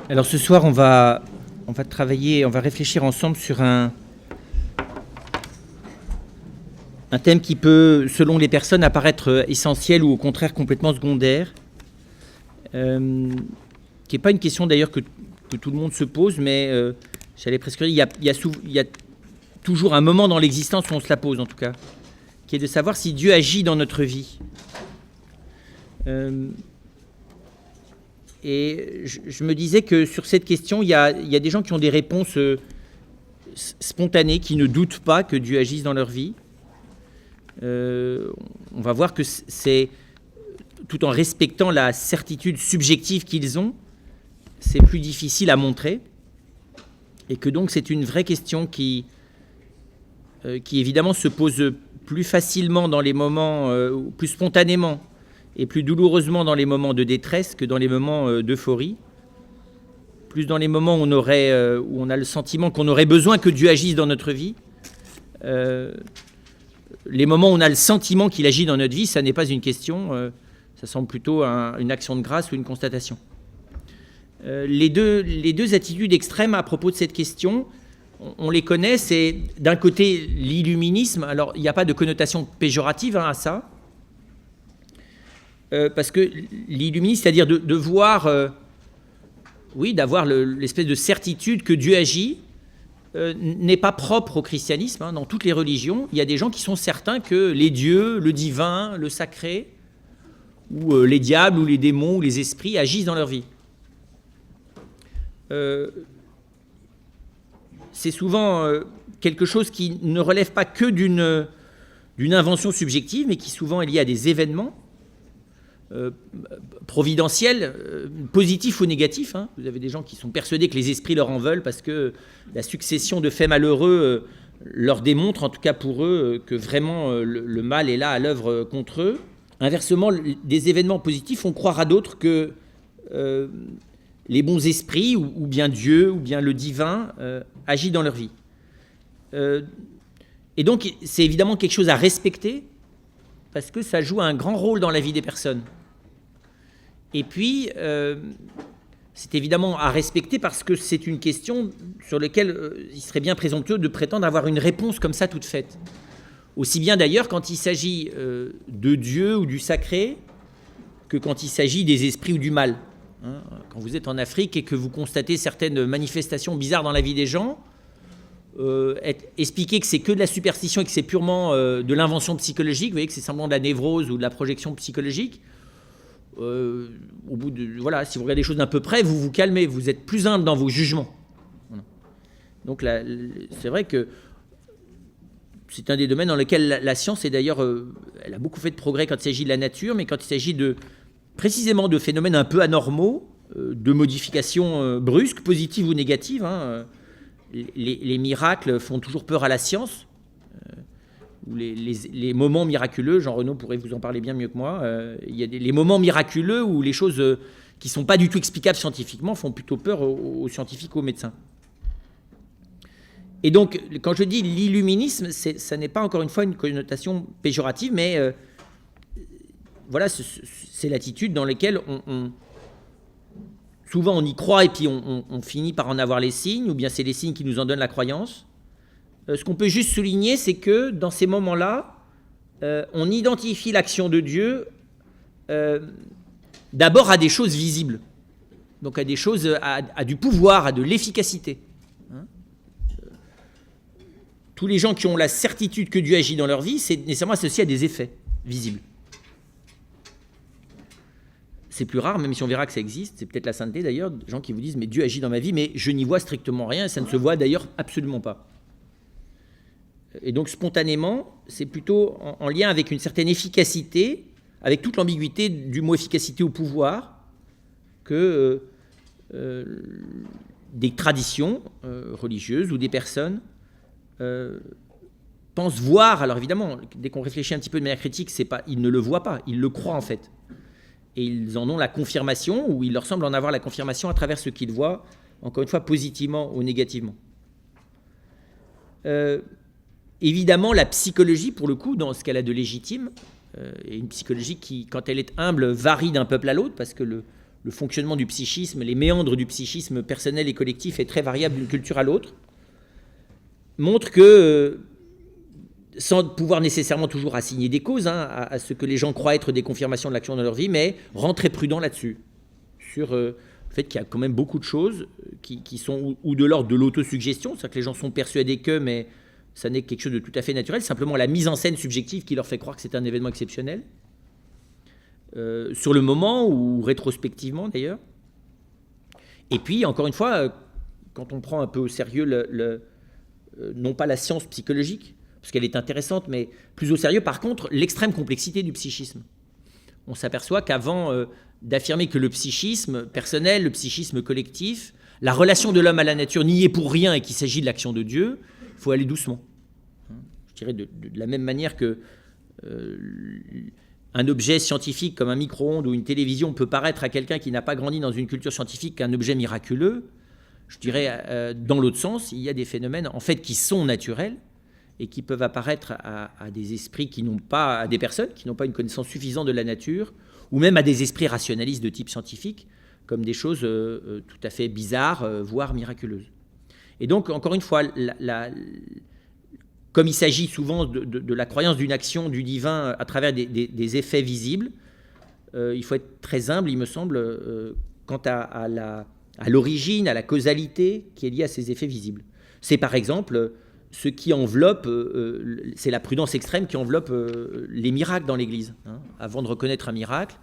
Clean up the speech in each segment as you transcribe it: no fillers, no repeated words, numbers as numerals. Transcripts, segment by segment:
Alors ce soir, on va travailler, on va réfléchir ensemble sur un thème qui peut, selon les personnes, apparaître essentiel ou au contraire complètement secondaire, qui n'est pas une question d'ailleurs que tout le monde se pose, mais j'allais presque dire, il y a toujours un moment dans l'existence où on se la pose en tout cas, qui est de savoir si Dieu agit dans notre vie. Et je me disais que sur cette question, il y a des gens qui ont des réponses spontanées, qui ne doutent pas que Dieu agisse dans leur vie. On va voir que c'est, tout en respectant la certitude subjective qu'ils ont, c'est plus difficile à montrer. Et que donc c'est une vraie question qui évidemment se pose plus facilement dans les moments, plus spontanément, et plus douloureusement dans les moments de détresse que dans les moments d'euphorie. Plus dans les moments où on a le sentiment qu'on aurait besoin que Dieu agisse dans notre vie. Les moments où on a le sentiment qu'il agit dans notre vie, ça n'est pas une question, ça semble plutôt une action de grâce ou une constatation. Les deux attitudes extrêmes à propos de cette question, on les connaît, c'est d'un côté l'illuminisme. Alors il n'y a pas de connotation péjorative à ça, parce que l'illuminisme, c'est-à-dire de voir, d'avoir l'espèce de certitude que Dieu agit, n'est pas propre au christianisme. Dans toutes les religions, il y a des gens qui sont certains que les dieux, le divin, le sacré, ou les diables, ou les démons, ou les esprits agissent dans leur vie. C'est souvent quelque chose qui ne relève pas que d'une invention subjective, mais qui souvent est lié à des événements providentiels, positifs ou négatifs. Vous avez des gens qui sont persuadés que les esprits leur en veulent parce que la succession de faits malheureux leur démontre, en tout cas pour eux, que vraiment le mal est là à l'œuvre contre eux. Inversement, des événements positifs font croire à d'autres que les bons esprits, ou bien Dieu, ou bien le divin, agit dans leur vie. Et donc, c'est évidemment quelque chose à respecter, parce que ça joue un grand rôle dans la vie des personnes. Et puis, c'est évidemment à respecter parce que c'est une question sur laquelle il serait bien présomptueux de prétendre avoir une réponse comme ça toute faite. Aussi bien d'ailleurs quand il s'agit de Dieu ou du sacré que quand il s'agit des esprits ou du mal. Quand vous êtes en Afrique et que vous constatez certaines manifestations bizarres dans la vie des gens, expliquer que c'est que de la superstition et que c'est purement de l'invention psychologique, vous voyez que c'est simplement de la névrose ou de la projection psychologique, au bout de, si vous regardez les choses d'un peu près, vous vous calmez, vous êtes plus humble dans vos jugements. Voilà. Donc là, c'est vrai que c'est un des domaines dans lesquels la science, et d'ailleurs, elle a beaucoup fait de progrès quand il s'agit de la nature, mais quand il s'agit précisément de phénomènes un peu anormaux, de modifications brusques, positives ou négatives. Les miracles font toujours peur à la science. Ou les moments miraculeux, Jean Renaud pourrait vous en parler bien mieux que moi. Il y a les moments miraculeux où les choses qui ne sont pas du tout explicables scientifiquement font plutôt peur aux scientifiques, aux médecins. Et donc, quand je dis l'illuminisme, ça n'est pas encore une fois une connotation péjorative, mais c'est l'attitude dans laquelle souvent on y croit et puis on finit par en avoir les signes, ou bien c'est les signes qui nous en donnent la croyance. Ce qu'on peut juste souligner, c'est que dans ces moments-là, on identifie l'action de Dieu d'abord à des choses visibles, donc à des choses, à du pouvoir, à de l'efficacité. Tous les gens qui ont la certitude que Dieu agit dans leur vie, c'est nécessairement associé à des effets visibles. C'est plus rare, même si on verra que ça existe, c'est peut-être la sainteté d'ailleurs, des gens qui vous disent « mais Dieu agit dans ma vie, mais je n'y vois strictement rien, et ça ne se voit d'ailleurs absolument pas ». Et donc spontanément, c'est plutôt en lien avec une certaine efficacité, avec toute l'ambiguïté du mot efficacité ou pouvoir, que des traditions religieuses ou des personnes pensent voir. Alors évidemment, dès qu'on réfléchit un petit peu de manière critique, ils ne le voient pas, ils le croient en fait. Et ils en ont la confirmation, ou il leur semble en avoir la confirmation à travers ce qu'ils voient, encore une fois, positivement ou négativement. Évidemment, la psychologie, pour le coup, dans ce qu'elle a de légitime, et une psychologie qui, quand elle est humble, varie d'un peuple à l'autre, parce que le fonctionnement du psychisme, les méandres du psychisme personnel et collectif est très variable d'une culture à l'autre, montre que, sans pouvoir nécessairement toujours assigner des causes à ce que les gens croient être des confirmations de l'action dans leur vie, mais rend très prudent là-dessus, sur le fait qu'il y a quand même beaucoup de choses qui sont ou de l'ordre de l'autosuggestion, c'est-à-dire que les gens sont persuadés que, mais ça n'est quelque chose de tout à fait naturel, simplement la mise en scène subjective qui leur fait croire que c'est un événement exceptionnel, sur le moment ou rétrospectivement d'ailleurs. Et puis, encore une fois, quand on prend un peu au sérieux non pas la science psychologique, parce qu'elle est intéressante, mais plus au sérieux, par contre, l'extrême complexité du psychisme. On s'aperçoit qu'avant d'affirmer que le psychisme personnel, le psychisme collectif, la relation de l'homme à la nature n'y est pour rien et qu'il s'agit de l'action de Dieu, il faut aller doucement. Je dirais de la même manière que un objet scientifique comme un micro-ondes ou une télévision peut paraître à quelqu'un qui n'a pas grandi dans une culture scientifique qu'un objet miraculeux, je dirais dans l'autre sens, il y a des phénomènes en fait qui sont naturels et qui peuvent apparaître à des esprits qui n'ont pas, à des personnes qui n'ont pas une connaissance suffisante de la nature, ou même à des esprits rationalistes de type scientifique, comme des choses tout à fait bizarres, voire miraculeuses. Et donc, encore une fois, comme il s'agit souvent de la croyance d'une action du divin à travers des effets visibles, il faut être très humble, il me semble, quant à l'origine, à la causalité qui est liée à ces effets visibles. C'est par exemple ce qui enveloppe, c'est la prudence extrême qui enveloppe les miracles dans l'Église. Avant de reconnaître un miracle,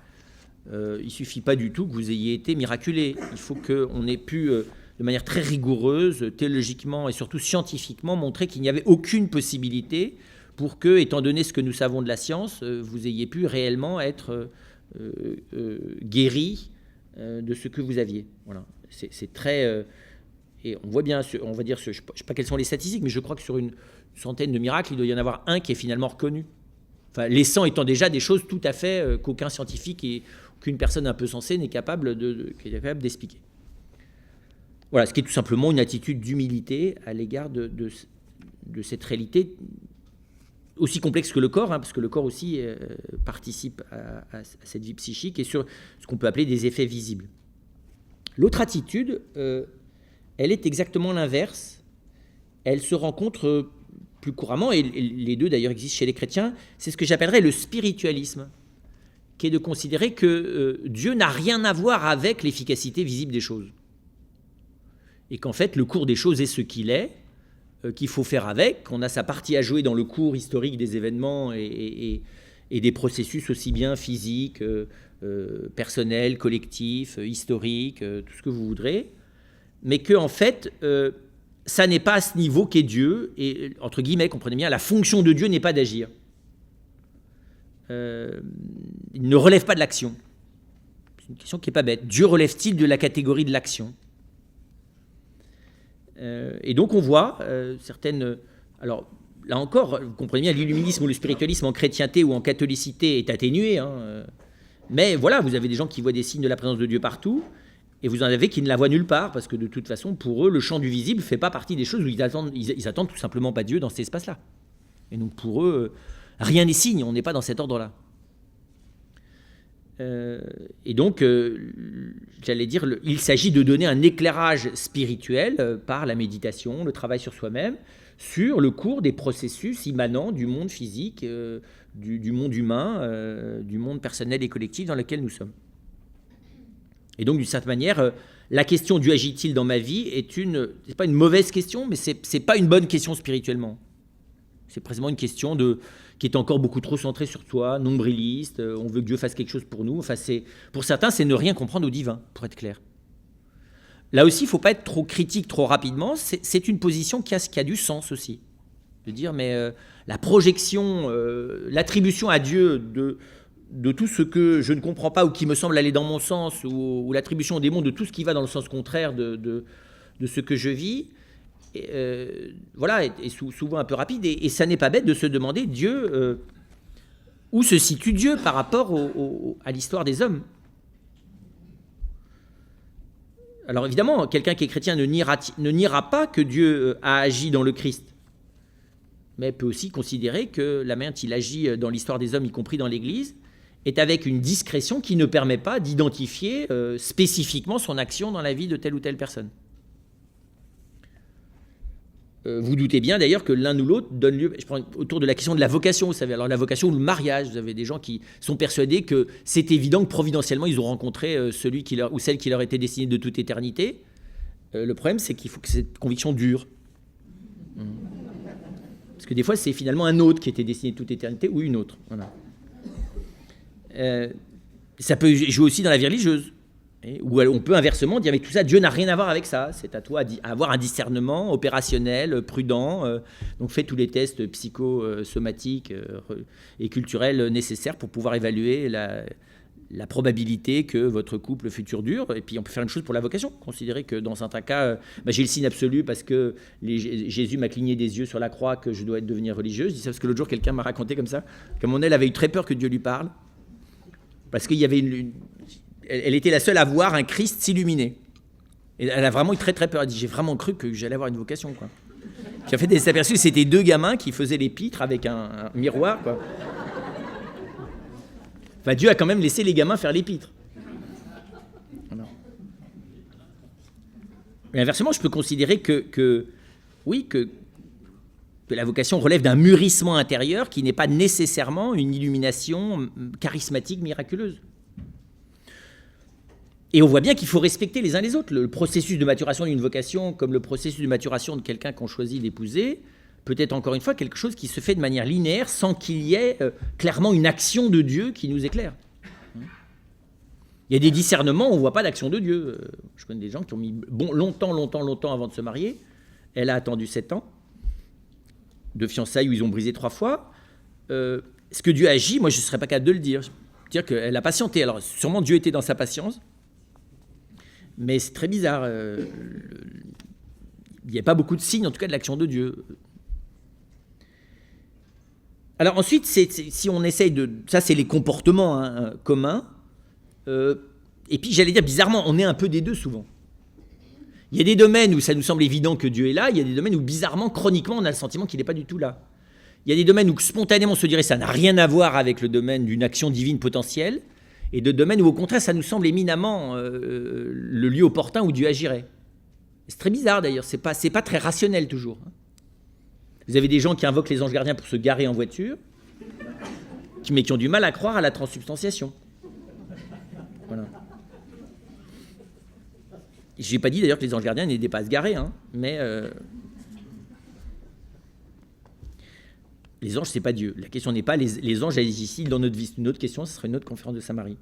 il ne suffit pas du tout que vous ayez été miraculé. Il faut qu'on ait pu, de manière très rigoureuse, théologiquement et surtout scientifiquement, montrer qu'il n'y avait aucune possibilité pour que, étant donné ce que nous savons de la science, vous ayez pu réellement être guéri de ce que vous aviez. Voilà. C'est très... et on voit bien, on va dire, je ne sais pas quelles sont les statistiques, mais je crois que sur une centaine de miracles, il doit y en avoir un qui est finalement reconnu. Enfin, les 100 étant déjà des choses tout à fait qu'aucun scientifique et qu'une personne un peu sensée n'est capable d'expliquer. Voilà, ce qui est tout simplement une attitude d'humilité à l'égard de cette réalité aussi complexe que le corps, parce que le corps aussi participe à cette vie psychique et sur ce qu'on peut appeler des effets visibles. L'autre attitude, elle est exactement l'inverse. Elle se rencontre plus couramment, et les deux d'ailleurs existent chez les chrétiens, c'est ce que j'appellerais le spiritualisme, qui est de considérer que Dieu n'a rien à voir avec l'efficacité visible des choses. Et qu'en fait, le cours des choses est ce qu'il est, qu'il faut faire avec, qu'on a sa partie à jouer dans le cours historique des événements et des processus aussi bien physiques, personnels, collectifs, historiques, tout ce que vous voudrez, mais que en fait, ça n'est pas à ce niveau qu'est Dieu, et entre guillemets, comprenez bien, la fonction de Dieu n'est pas d'agir. Il ne relève pas de l'action. C'est une question qui n'est pas bête. Dieu relève-t-il de la catégorie de l'action ? Et donc on voit certaines... Alors là encore, vous comprenez bien, l'illuminisme ou le spiritualisme en chrétienté ou en catholicité est atténué, mais voilà, vous avez des gens qui voient des signes de la présence de Dieu partout, et vous en avez qui ne la voient nulle part, parce que de toute façon, pour eux, le champ du visible ne fait pas partie des choses où ils attendent tout simplement pas Dieu dans cet espace-là. Et donc pour eux, rien n'est signe, on n'est pas dans cet ordre-là. Et donc, j'allais dire, il s'agit de donner un éclairage spirituel par la méditation, le travail sur soi-même, sur le cours des processus immanents du monde physique, du monde humain, du monde personnel et collectif dans lequel nous sommes. Et donc, d'une certaine manière, la question Dieu agit-il dans ma vie c'est pas une mauvaise question, mais c'est pas une bonne question spirituellement. C'est précisément une question qui est encore beaucoup trop centrée sur toi, nombriliste, on veut que Dieu fasse quelque chose pour nous. Enfin, pour certains, c'est ne rien comprendre au divin, pour être clair. Là aussi, il ne faut pas être trop critique trop rapidement, c'est une position qui a du sens aussi. De dire, mais la projection, l'attribution à Dieu de tout ce que je ne comprends pas ou qui me semble aller dans mon sens, ou l'attribution au démon de tout ce qui va dans le sens contraire de ce que je vis, voilà, est souvent un peu rapide, et ça n'est pas bête de se demander Dieu, où se situe Dieu par rapport à l'histoire des hommes. Alors évidemment, quelqu'un qui est chrétien ne niera pas que Dieu a agi dans le Christ, mais peut aussi considérer que la manière dont il agit dans l'histoire des hommes, y compris dans l'Église, est avec une discrétion qui ne permet pas d'identifier spécifiquement son action dans la vie de telle ou telle personne. Vous doutez bien d'ailleurs que l'un ou l'autre donne lieu, je prends autour de la question de la vocation, vous savez, alors la vocation ou le mariage, vous avez des gens qui sont persuadés que c'est évident que providentiellement ils ont rencontré celui qui leur, ou celle qui leur était destinée de toute éternité. Le problème c'est qu'il faut que cette conviction dure. Parce que des fois c'est finalement un autre qui était destiné de toute éternité ou une autre. Voilà. Ça peut jouer aussi dans la vie religieuse. Ou on peut inversement dire mais tout ça, Dieu n'a rien à voir avec ça, c'est à toi à avoir un discernement opérationnel, prudent, donc fais tous les tests psychosomatiques et culturels nécessaires pour pouvoir évaluer la probabilité que votre couple futur dure. Et puis on peut faire une chose pour la vocation, considérer que dans certains cas, j'ai le signe absolu parce que Jésus m'a cligné des yeux sur la croix que je dois devenir religieuse. Je dis ça parce que l'autre jour quelqu'un m'a raconté comme ça, que mon elle avait eu très peur que Dieu lui parle, parce qu'il y avait elle était la seule à voir un Christ s'illuminer. Et elle a vraiment eu très très peur. Elle dit, j'ai vraiment cru que j'allais avoir une vocation, quoi. Puis en fait, elle s'est aperçue que c'était deux gamins qui faisaient l'épître avec un miroir, quoi. Enfin, Dieu a quand même laissé les gamins faire l'épître. Mais inversement, je peux considérer que la vocation relève d'un mûrissement intérieur qui n'est pas nécessairement une illumination charismatique miraculeuse. Et on voit bien qu'il faut respecter les uns les autres. Le processus de maturation d'une vocation, comme le processus de maturation de quelqu'un qu'on choisit d'épouser, peut être encore une fois quelque chose qui se fait de manière linéaire sans qu'il y ait clairement une action de Dieu qui nous éclaire. Il y a des discernements où on ne voit pas d'action de Dieu. Je connais des gens qui ont mis longtemps avant de se marier. Elle a attendu 7 ans de fiançailles où ils ont brisé 3 fois. Ce que Dieu agit, moi je ne serais pas capable de le dire. Dire qu'elle a patienté. Alors sûrement Dieu était dans sa patience. Mais c'est très bizarre. Il n'y a pas beaucoup de signes, en tout cas, de l'action de Dieu. Alors ensuite, si on essaye de... Ça, c'est les comportements communs. Et puis, j'allais dire, bizarrement, on est un peu des deux souvent. Il y a des domaines où ça nous semble évident que Dieu est là. Il y a des domaines où, bizarrement, chroniquement, on a le sentiment qu'il n'est pas du tout là. Il y a des domaines où, spontanément, on se dirait ça n'a rien à voir avec le domaine d'une action divine potentielle. Et de domaines où, au contraire, ça nous semble éminemment le lieu opportun où Dieu agirait. C'est très bizarre, d'ailleurs. C'est pas très rationnel, toujours. Vous avez des gens qui invoquent les anges gardiens pour se garer en voiture, mais qui ont du mal à croire à la transsubstantiation. Voilà. Je n'ai pas dit, d'ailleurs, que les anges gardiens n'aidaient pas à se garer, mais... Les anges, c'est pas Dieu. La question n'est pas les anges agissent ici dans notre vie. C'est une autre question, ce serait une autre conférence de Saint-Marie.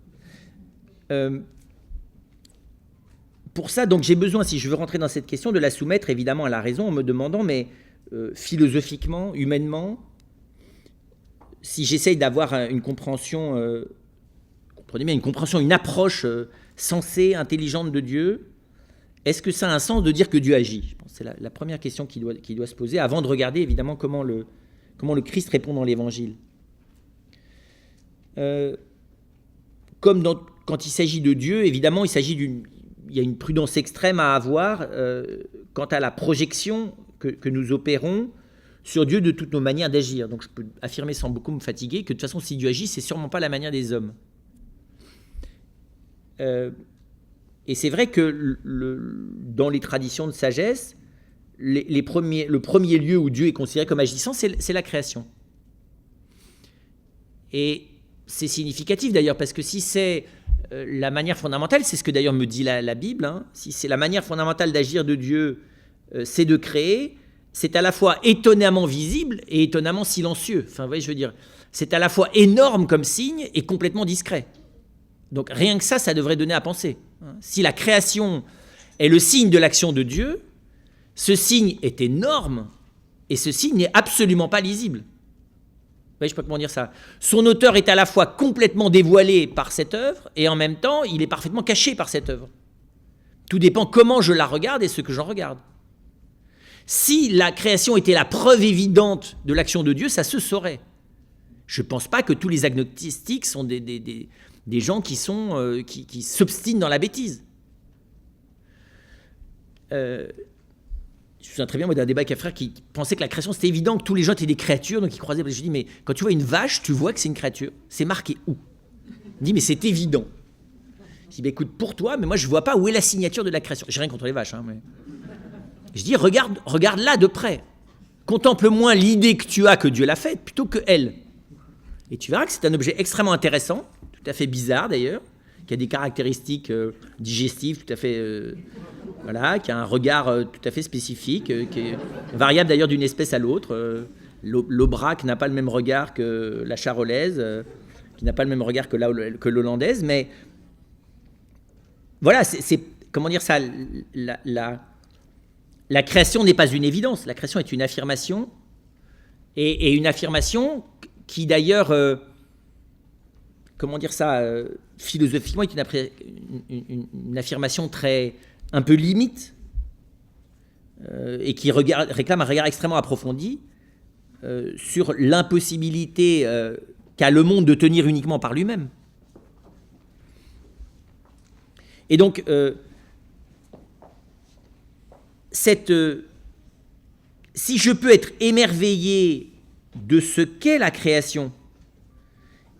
Pour ça, donc, j'ai besoin, si je veux rentrer dans cette question, de la soumettre évidemment à la raison en me demandant, mais philosophiquement, humainement, si j'essaye d'avoir une compréhension, comprenez bien, une approche sensée, intelligente de Dieu, est-ce que ça a un sens de dire que Dieu agit ? Je pense que c'est la première question qui doit se poser avant de regarder évidemment comment le Christ répond dans l'Évangile. Comme quand il s'agit de Dieu, évidemment, il y a une prudence extrême à avoir quant à la projection que nous opérons sur Dieu de toutes nos manières d'agir. Donc je peux affirmer sans beaucoup me fatiguer que de toute façon, si Dieu agit, c'est sûrement pas la manière des hommes. Et c'est vrai que dans les traditions de sagesse, le premier lieu où Dieu est considéré comme agissant, c'est la création. Et c'est significatif d'ailleurs, parce que si c'est la manière fondamentale, c'est ce que d'ailleurs me dit la Bible, si c'est la manière fondamentale d'agir de Dieu, c'est de créer, c'est à la fois étonnamment visible et étonnamment silencieux. Enfin, vous voyez, je veux dire, c'est à la fois énorme comme signe et complètement discret. Donc rien que ça devrait donner à penser. Si la création est le signe de l'action de Dieu, ce signe est énorme et ce signe n'est absolument pas lisible. Vous voyez, je ne sais pas comment dire ça. Son auteur est à la fois complètement dévoilé par cette œuvre et en même temps, il est parfaitement caché par cette œuvre. Tout dépend comment je la regarde et ce que j'en regarde. Si la création était la preuve évidente de l'action de Dieu, ça se saurait. Je ne pense pas que tous les agnostiques sont des gens qui s'obstinent dans la bêtise. Je me souviens très bien moi, d'un débat avec un frère qui pensait que la création, c'était évident, que tous les gens étaient des créatures, donc il croisait. Je lui dis, mais quand tu vois une vache, tu vois que c'est une créature. C'est marqué où ? Il dit, mais c'est évident. Je dis, bah, écoute, pour toi, mais moi, je ne vois pas où est la signature de la création. J'ai rien contre les vaches, hein, mais... Je dis, regarde là de près. Contemple moins l'idée que tu as que Dieu l'a faite, plutôt que elle. Et tu verras que c'est un objet extrêmement intéressant, tout à fait bizarre d'ailleurs, qui a des caractéristiques digestives tout à fait... voilà, qui a un regard tout à fait spécifique, qui est variable d'ailleurs d'une espèce à l'autre. L'Aubrac n'a pas le même regard que la charolaise, qui n'a pas le même regard que l'hollandaise, mais voilà, c'est comment dire ça, la création n'est pas une évidence, la création est une affirmation, et une affirmation qui d'ailleurs, comment dire ça, philosophiquement est une affirmation très, un peu limite, et qui réclame un regard extrêmement approfondi sur l'impossibilité qu'a le monde de tenir uniquement par lui-même. Et donc, si je peux être émerveillé de ce qu'est la création,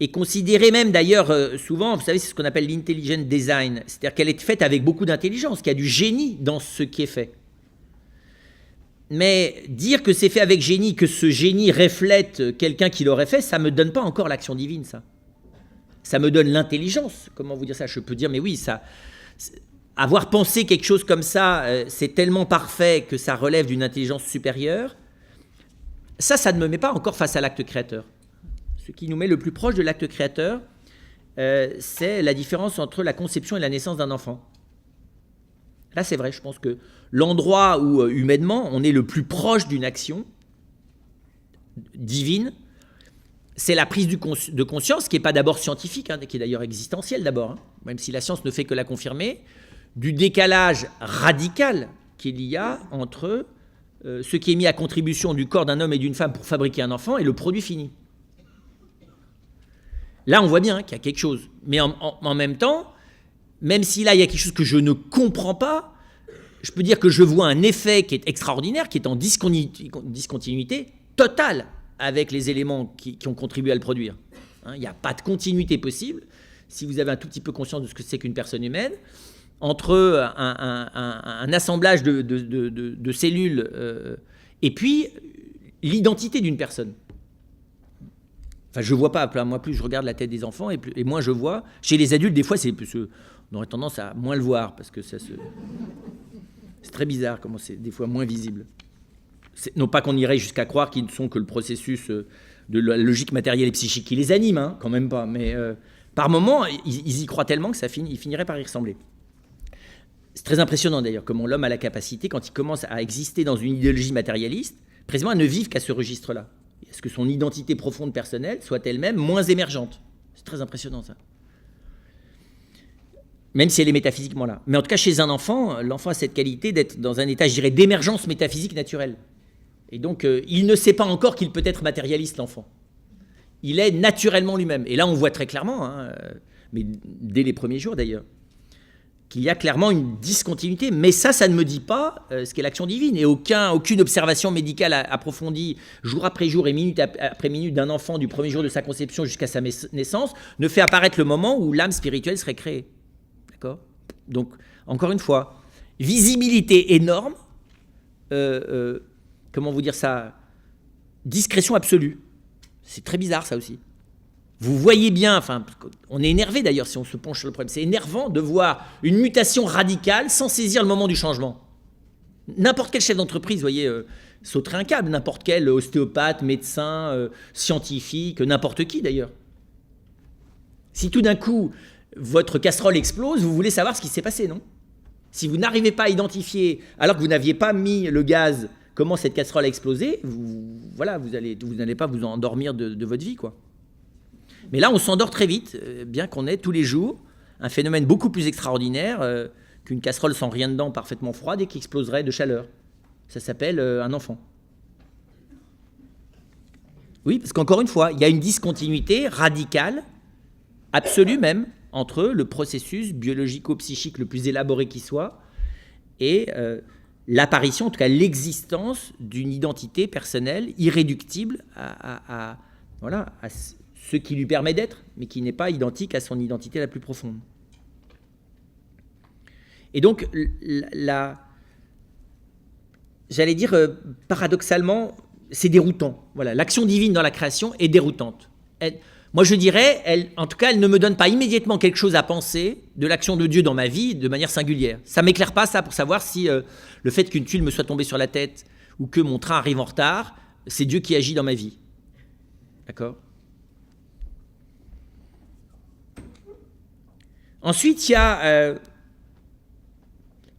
et considérer même d'ailleurs, souvent, vous savez, c'est ce qu'on appelle l'intelligent design, c'est-à-dire qu'elle est faite avec beaucoup d'intelligence, qu'il y a du génie dans ce qui est fait. Mais dire que c'est fait avec génie, que ce génie reflète quelqu'un qui l'aurait fait, ça ne me donne pas encore l'action divine, ça. Ça me donne l'intelligence. Comment vous dire ça? Je peux dire, mais oui, ça, avoir pensé quelque chose comme ça, c'est tellement parfait que ça relève d'une intelligence supérieure. Ça ne me met pas encore face à l'acte créateur. Ce qui nous met le plus proche de l'acte créateur, c'est la différence entre la conception et la naissance d'un enfant. Là, c'est vrai, je pense que l'endroit où, humainement, on est le plus proche d'une action divine, c'est la prise de conscience, qui n'est pas d'abord scientifique, qui est d'ailleurs existentielle d'abord, même si la science ne fait que la confirmer, du décalage radical qu'il y a entre ce qui est mis à contribution du corps d'un homme et d'une femme pour fabriquer un enfant et le produit fini. Là, on voit bien qu'il y a quelque chose. Mais en même temps, même si là, il y a quelque chose que je ne comprends pas, je peux dire que je vois un effet qui est extraordinaire, qui est en discontinuité totale avec les éléments qui ont contribué à le produire. Il n'y a pas de continuité possible, si vous avez un tout petit peu conscience de ce que c'est qu'une personne humaine, entre un assemblage de cellules et puis l'identité d'une personne. Enfin, je ne vois pas, moi plus je regarde la tête des enfants et moins je vois. Chez les adultes, des fois, on aurait tendance à moins le voir parce que c'est très bizarre comment c'est des fois moins visible. Non pas qu'on irait jusqu'à croire qu'ils ne sont que le processus de la logique matérielle et psychique qui les anime, quand même pas, mais par moments, ils y croient tellement que ils finiraient par y ressembler. C'est très impressionnant d'ailleurs comment l'homme a la capacité, quand il commence à exister dans une idéologie matérialiste, précisément à ne vivre qu'à ce registre-là. Est-ce que son identité profonde personnelle soit elle-même moins émergente? C'est très impressionnant ça. Même si elle est métaphysiquement là. Mais en tout cas, chez un enfant, l'enfant a cette qualité d'être dans un état, je dirais, d'émergence métaphysique naturelle. Et donc, il ne sait pas encore qu'il peut être matérialiste, l'enfant. Il est naturellement lui-même. Et là, on voit très clairement, mais dès les premiers jours d'ailleurs, qu'il y a clairement une discontinuité. Mais ça ne me dit pas ce qu'est l'action divine. Et aucune observation médicale approfondie, jour après jour et minute après minute, d'un enfant du premier jour de sa conception jusqu'à sa naissance, ne fait apparaître le moment où l'âme spirituelle serait créée. D'accord ? Donc, encore une fois, visibilité énorme, comment vous dire ça, discrétion absolue. C'est très bizarre ça aussi. Vous voyez bien, enfin, on est énervé d'ailleurs si on se penche sur le problème, c'est énervant de voir une mutation radicale sans saisir le moment du changement. N'importe quel chef d'entreprise, vous voyez, sauterait un câble, n'importe quel ostéopathe, médecin, scientifique, n'importe qui d'ailleurs. Si tout d'un coup, votre casserole explose, vous voulez savoir ce qui s'est passé, non ? Si vous n'arrivez pas à identifier, alors que vous n'aviez pas mis le gaz, comment cette casserole a explosé, vous n'allez pas vous endormir de votre vie, quoi. Mais là, on s'endort très vite, bien qu'on ait tous les jours un phénomène beaucoup plus extraordinaire qu'une casserole sans rien dedans, parfaitement froide et qui exploserait de chaleur. Ça s'appelle un enfant. Oui, parce qu'encore une fois, il y a une discontinuité radicale, absolue même, entre le processus biologico-psychique le plus élaboré qui soit et l'apparition, en tout cas l'existence d'une identité personnelle irréductible à ce qui lui permet d'être, mais qui n'est pas identique à son identité la plus profonde. Et donc, j'allais dire, paradoxalement, c'est déroutant. Voilà, l'action divine dans la création est déroutante. Moi, je dirais, en tout cas, elle ne me donne pas immédiatement quelque chose à penser de l'action de Dieu dans ma vie de manière singulière. Ça ne m'éclaire pas, ça, pour savoir si le fait qu'une tuile me soit tombée sur la tête ou que mon train arrive en retard, c'est Dieu qui agit dans ma vie. D'accord ? Ensuite, il y a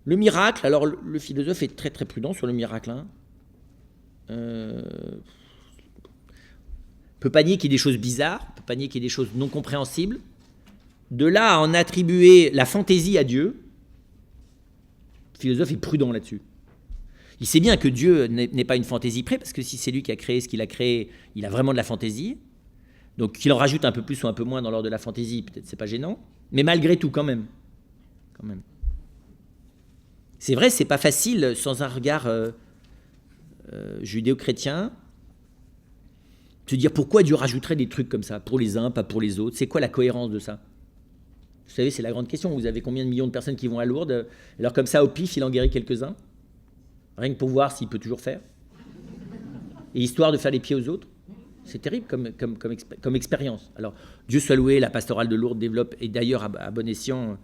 le miracle. Alors, le philosophe est très très prudent sur le miracle. Peut pas nier qu'il y ait des choses bizarres, peut pas nier qu'il y ait des choses non compréhensibles. De là à en attribuer la fantaisie à Dieu, le philosophe est prudent là-dessus. Il sait bien que Dieu n'est pas une fantaisie près, parce que si c'est lui qui a créé ce qu'il a créé, il a vraiment de la fantaisie. Donc qu'il en rajoute un peu plus ou un peu moins dans l'ordre de la fantaisie, peut-être c'est pas gênant. Mais malgré tout, quand même. C'est vrai, c'est pas facile, sans un regard judéo-chrétien, de se dire pourquoi Dieu rajouterait des trucs comme ça, pour les uns, pas pour les autres. C'est quoi la cohérence de ça ? Vous savez, c'est la grande question. Vous avez combien de millions de personnes qui vont à Lourdes ? Alors comme ça, au pif, il en guérit quelques-uns. Rien que pour voir s'il peut toujours faire. Et histoire de faire les pieds aux autres. C'est terrible comme expérience. Alors, Dieu soit loué, la pastorale de Lourdes développe, et d'ailleurs, à bon escient,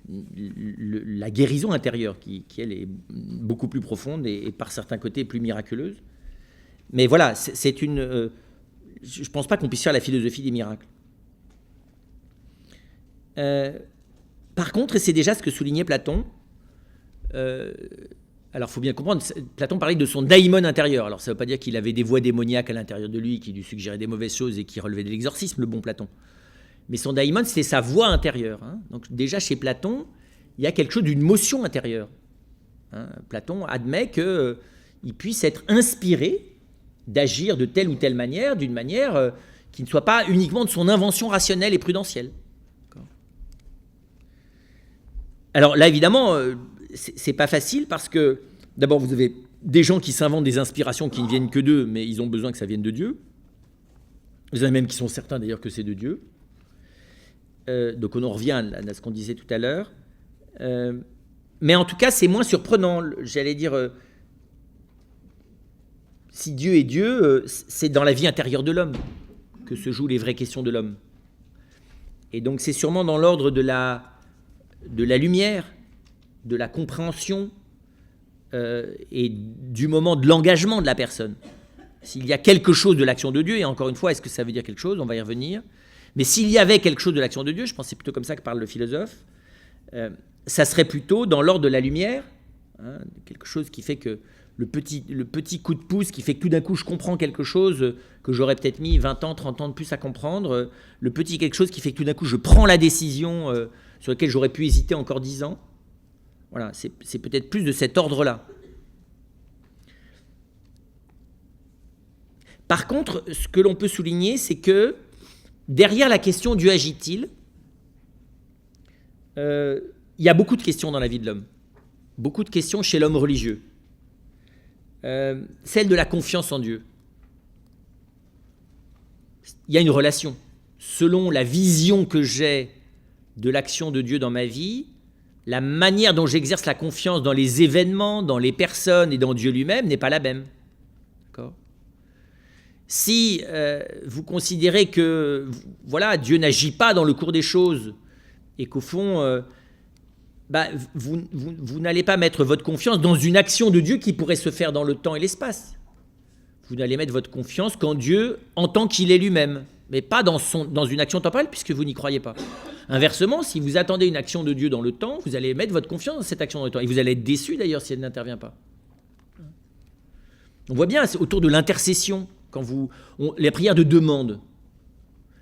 la guérison intérieure, qui elle, est beaucoup plus profonde et par certains côtés plus miraculeuse. Mais voilà, c'est une... je ne pense pas qu'on puisse faire la philosophie des miracles. Par contre, et c'est déjà ce que soulignait Platon, alors il faut bien comprendre, Platon parlait de son daimon intérieur. Alors ça ne veut pas dire qu'il avait des voix démoniaques à l'intérieur de lui qui lui suggéraient des mauvaises choses et qui relevaient de l'exorcisme, le bon Platon. Mais son daimon, c'était sa voix intérieure. Donc déjà chez Platon, il y a quelque chose d'une motion intérieure. Platon admet qu'il puisse être inspiré d'agir de telle ou telle manière, d'une manière qui ne soit pas uniquement de son invention rationnelle et prudentielle. Alors là, évidemment, c'est pas facile parce que, d'abord, vous avez des gens qui s'inventent des inspirations qui ne viennent que d'eux, mais ils ont besoin que ça vienne de Dieu. Vous avez même qui sont certains d'ailleurs que c'est de Dieu. Donc on en revient à ce qu'on disait tout à l'heure. Mais en tout cas, c'est moins surprenant. J'allais dire... si Dieu est Dieu, c'est dans la vie intérieure de l'homme que se jouent les vraies questions de l'homme. Et donc c'est sûrement dans l'ordre de la lumière, de la compréhension et du moment de l'engagement de la personne. S'il y a quelque chose de l'action de Dieu, et encore une fois, est-ce que ça veut dire quelque chose ? On va y revenir. Mais s'il y avait quelque chose de l'action de Dieu, je pense que c'est plutôt comme ça que parle le philosophe, ça serait plutôt dans l'ordre de la lumière, quelque chose qui fait que le petit coup de pouce qui fait que tout d'un coup je comprends quelque chose que j'aurais peut-être mis 20 ans, 30 ans de plus à comprendre, le petit quelque chose qui fait que tout d'un coup je prends la décision sur laquelle j'aurais pu hésiter encore 10 ans. Voilà, c'est peut-être plus de cet ordre-là. Par contre, ce que l'on peut souligner, c'est que derrière la question Dieu agit-il, il y a beaucoup de questions dans la vie de l'homme. Beaucoup de questions chez l'homme religieux. Celle de la confiance en Dieu. Il y a une relation. Selon la vision que j'ai de l'action de Dieu dans ma vie, la manière dont j'exerce la confiance dans les événements, dans les personnes et dans Dieu lui-même n'est pas la même. D'accord ? Si vous considérez que voilà, Dieu n'agit pas dans le cours des choses et qu'au fond... vous n'allez pas mettre votre confiance dans une action de Dieu qui pourrait se faire dans le temps et l'espace. Vous allez mettre votre confiance qu'en Dieu en tant qu'il est lui-même, mais pas dans une action temporelle puisque vous n'y croyez pas. Inversement, si vous attendez une action de Dieu dans le temps, vous allez mettre votre confiance dans cette action dans le temps. Et vous allez être déçu d'ailleurs si elle n'intervient pas. On voit bien, c'est autour de l'intercession, les prières de demande.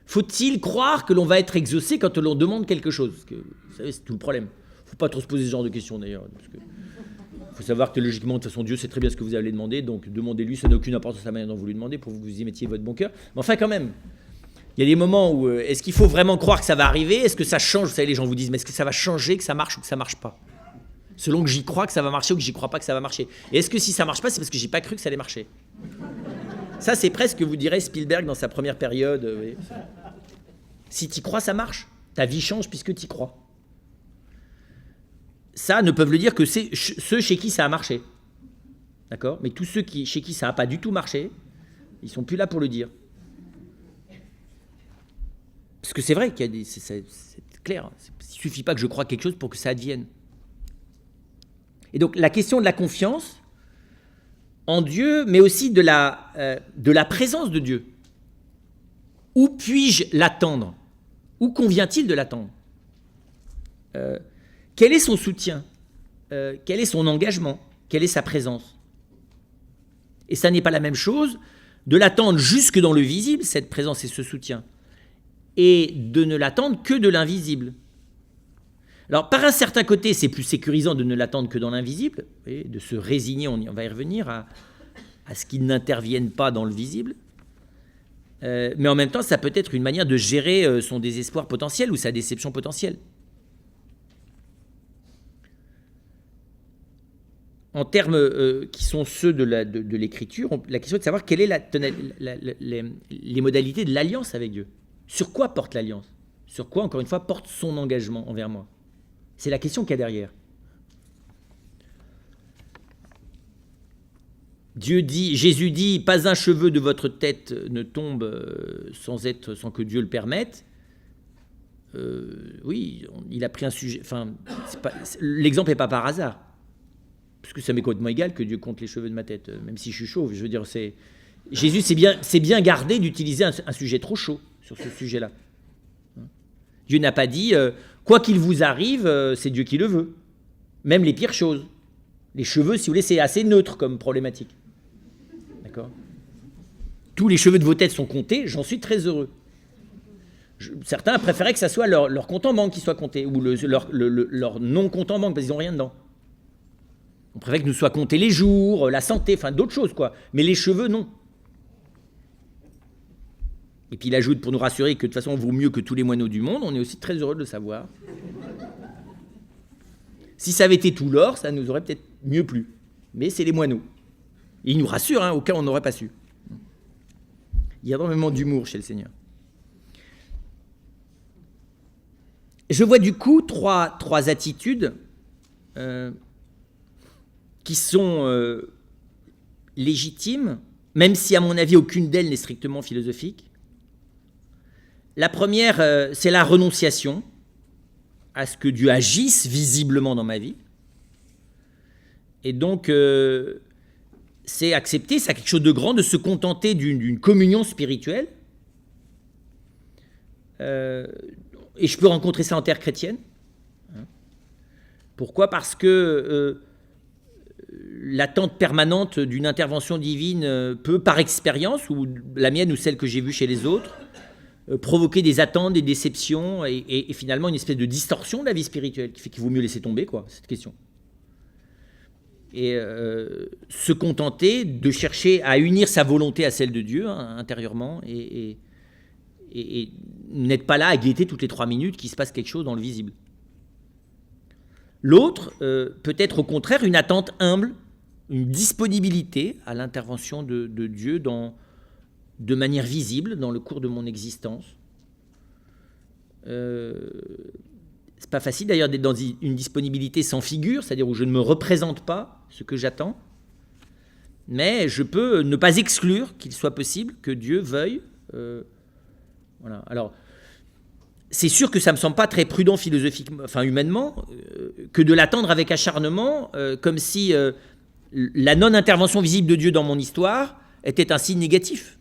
Faut-il croire que l'on va être exaucé quand l'on demande quelque chose ? Parce que, vous savez, c'est tout le problème. Il ne faut pas trop se poser ce genre de questions d'ailleurs. Il faut savoir que logiquement, de toute façon, Dieu sait très bien ce que vous allez demander, donc demandez-lui, ça n'a aucune importance à la manière dont vous lui demandez pour que vous y mettiez votre bon cœur. Mais enfin, quand même, il y a des moments où est-ce qu'il faut vraiment croire que ça va arriver ? Est-ce que ça change ? Vous savez, les gens vous disent, mais est-ce que ça va changer, que ça marche ou que ça ne marche pas ? Selon que j'y crois que ça va marcher ou que j'y crois pas que ça va marcher. Et est-ce que si ça ne marche pas, c'est parce que j'ai pas cru que ça allait marcher ? Ça, c'est presque, vous direz, Spielberg dans sa première période. Oui. Si tu y crois, ça marche. Ta vie change puisque tu y crois. Ça ne peuvent le dire que c'est ceux chez qui ça a marché. D'accord ? Mais tous ceux chez qui ça n'a pas du tout marché, ils ne sont plus là pour le dire. Parce que c'est vrai qu'il y a des... C'est clair. Il ne suffit pas que je croie quelque chose pour que ça advienne. Et donc, la question de la confiance en Dieu, mais aussi de la présence de Dieu. Où puis-je l'attendre ? Où convient-il de l'attendre ? Quel est son soutien ? Quel est son engagement ? Quelle est sa présence ? Et ça n'est pas la même chose de l'attendre jusque dans le visible, cette présence et ce soutien, et de ne l'attendre que de l'invisible. Alors, par un certain côté, c'est plus sécurisant de ne l'attendre que dans l'invisible, de se résigner, on va y revenir, à ce qu'il n'intervienne pas dans le visible. Mais en même temps, ça peut être une manière de gérer son désespoir potentiel ou sa déception potentielle. En termes qui sont ceux de l'Écriture, la question est de savoir quelles sont les modalités de l'alliance avec Dieu. Sur quoi porte l'alliance ? Sur quoi, encore une fois, porte son engagement envers moi ? C'est la question qu'il y a derrière. Jésus dit, pas un cheveu de votre tête ne tombe sans que Dieu le permette. Oui, il a pris un sujet. Enfin, l'exemple n'est pas par hasard, parce que ça m'est complètement égal que Dieu compte les cheveux de ma tête, même si je suis chauve. Je veux dire, Jésus s'est bien gardé d'utiliser un sujet trop chaud sur ce sujet-là. Dieu n'a pas dit, quoi qu'il vous arrive, c'est Dieu qui le veut. Même les pires choses. Les cheveux, si vous voulez, c'est assez neutre comme problématique. D'accord ? Tous les cheveux de vos têtes sont comptés, j'en suis très heureux. Certains préféraient que ça soit leur compte en banque qui soit compté, ou leur non-compte en banque, parce qu'ils n'ont rien dedans. On préfère que nous soient comptés les jours, la santé, enfin d'autres choses, quoi. Mais les cheveux, non. Et puis il ajoute, pour nous rassurer, que de toute façon, on vaut mieux que tous les moineaux du monde. On est aussi très heureux de le savoir. Si ça avait été tout l'or, ça nous aurait peut-être mieux plu. Mais c'est les moineaux. Et il nous rassure, au cas où on n'aurait pas su. Il y a énormément d'humour chez le Seigneur. Je vois du coup trois attitudes qui sont légitimes, même si à mon avis aucune d'elles n'est strictement philosophique. La première, c'est la renonciation à ce que Dieu agisse visiblement dans ma vie. Et donc, c'est accepter, c'est quelque chose de grand, de se contenter d'une communion spirituelle. Et je peux rencontrer ça en terre chrétienne. Pourquoi ? Parce que l'attente permanente d'une intervention divine peut, par expérience, ou la mienne ou celle que j'ai vue chez les autres, provoquer des attentes, des déceptions et finalement une espèce de distorsion de la vie spirituelle qui fait qu'il vaut mieux laisser tomber, cette question. Et se contenter de chercher à unir sa volonté à celle de Dieu intérieurement et n'être pas là à guetter toutes les 3 minutes qu'il se passe quelque chose dans le visible. L'autre peut être au contraire une attente humble, une disponibilité à l'intervention de Dieu de manière visible dans le cours de mon existence. C'est pas facile d'ailleurs d'être dans une disponibilité sans figure, c'est-à-dire où je ne me représente pas ce que j'attends, mais je peux ne pas exclure qu'il soit possible que Dieu veuille. Voilà. Alors, c'est sûr que ça me semble pas très prudent philosophiquement, enfin humainement, que de l'attendre avec acharnement, comme si la non-intervention visible de Dieu dans mon histoire était un signe négatif.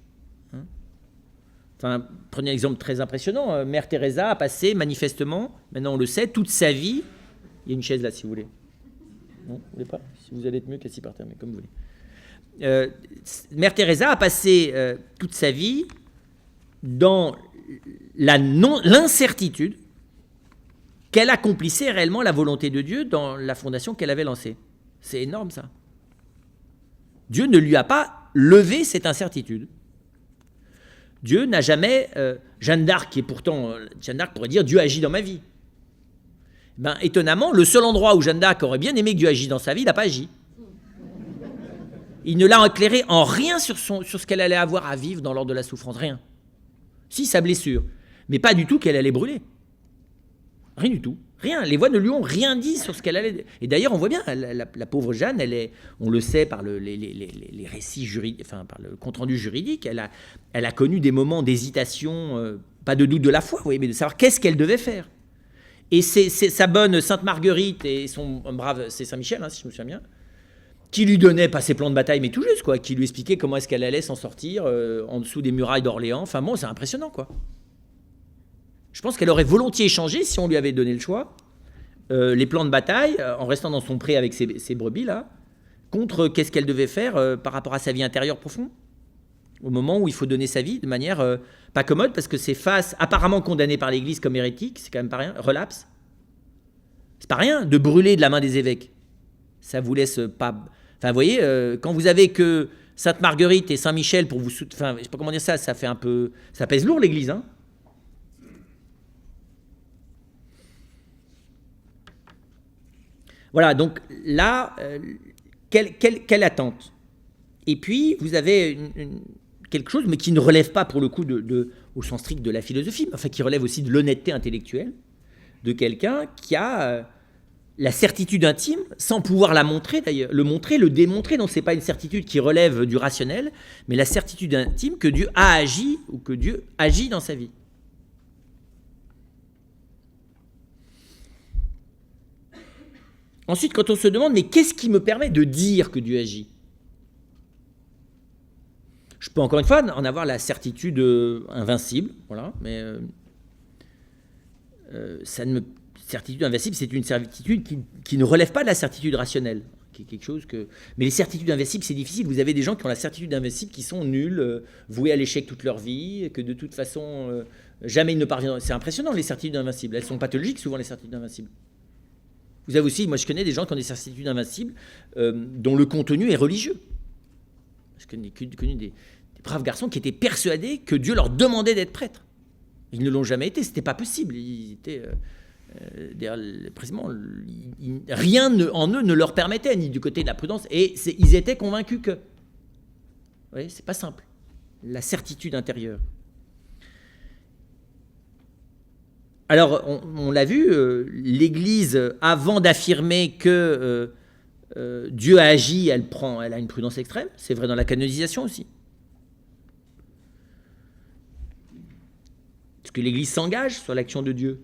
Enfin, prenez un exemple très impressionnant. Mère Teresa a passé manifestement, maintenant on le sait, toute sa vie. Il y a une chaise là si vous voulez. Non, vous voulez pas ? Si vous allez être mieux qu'assis par terre, mais comme vous voulez. Mère Teresa a passé toute sa vie dans l'incertitude qu'elle accomplissait réellement la volonté de Dieu dans la fondation qu'elle avait lancée. C'est énorme ça. Dieu ne lui a pas levé cette incertitude. Dieu n'a jamais... Jeanne d'Arc, qui est pourtant... Jeanne d'Arc pourrait dire « Dieu agit dans ma vie ». Ben, étonnamment, le seul endroit où Jeanne d'Arc aurait bien aimé que Dieu agisse dans sa vie, il n'a pas agi. Il ne l'a éclairé en rien sur ce qu'elle allait avoir à vivre dans l'ordre de la souffrance, rien. Si, sa blessure, mais pas du tout qu'elle allait brûler. Rien du tout. Rien. Les voix ne lui ont rien dit sur ce qu'elle allait... Et d'ailleurs, on voit bien, la pauvre Jeanne, on le sait par les récits juridiques, enfin, par le compte-rendu juridique, elle a connu des moments d'hésitation, pas de doute de la foi, oui, mais de savoir qu'est-ce qu'elle devait faire. Et c'est sa bonne Sainte Marguerite et son brave, c'est Saint-Michel, si je me souviens bien, qui lui donnait, pas ses plans de bataille, mais tout juste, quoi, qui lui expliquait comment est-ce qu'elle allait s'en sortir en dessous des murailles d'Orléans. Enfin bon, c'est impressionnant, quoi. Je pense qu'elle aurait volontiers échangé, si on lui avait donné le choix, les plans de bataille, en restant dans son pré avec ses brebis, là, contre qu'est-ce qu'elle devait faire par rapport à sa vie intérieure profonde, au moment où il faut donner sa vie de manière pas commode, parce que c'est face, apparemment condamné par l'Église comme hérétique, c'est quand même pas rien, relapse. C'est pas rien de brûler de la main des évêques. Ça vous laisse pas... Enfin, vous voyez, quand vous avez que Sainte Marguerite et Saint-Michel pour vous... Enfin, je sais pas comment dire ça, ça fait un peu... Ça pèse lourd, l'Église, hein. Voilà, donc là, quelle attente? Et puis, vous avez quelque chose, mais qui ne relève pas, pour le coup, au sens strict de la philosophie, mais enfin, qui relève aussi de l'honnêteté intellectuelle de quelqu'un qui a la certitude intime, sans pouvoir la montrer d'ailleurs, le démontrer, donc ce n'est pas une certitude qui relève du rationnel, mais la certitude intime que Dieu a agi, ou que Dieu agit dans sa vie. Ensuite, quand on se demande, mais qu'est-ce qui me permet de dire que Dieu agit? Je peux encore une fois en avoir la certitude invincible, voilà, mais certitude invincible, c'est une certitude qui ne relève pas de la certitude rationnelle, qui est quelque chose que... Mais les certitudes invincibles, c'est difficile. Vous avez des gens qui ont la certitude invincible, qui sont nuls, voués à l'échec toute leur vie, que de toute façon, jamais ils ne parviendront. C'est impressionnant, les certitudes invincibles. Elles sont pathologiques, souvent, les certitudes invincibles. Vous avez aussi, moi je connais des gens qui ont des certitudes invincibles dont le contenu est religieux. Je connais des braves garçons qui étaient persuadés que Dieu leur demandait d'être prêtres. Ils ne l'ont jamais été, c'était pas possible. Ils étaient, précisément, rien en eux ne leur permettait, ni du côté de la prudence, et ils étaient convaincus que. Vous voyez, c'est pas simple. La certitude intérieure. Alors, on l'a vu, l'Église, avant d'affirmer que Dieu a agi, elle a une prudence extrême. C'est vrai dans la canonisation aussi. Est-ce que l'Église s'engage sur l'action de Dieu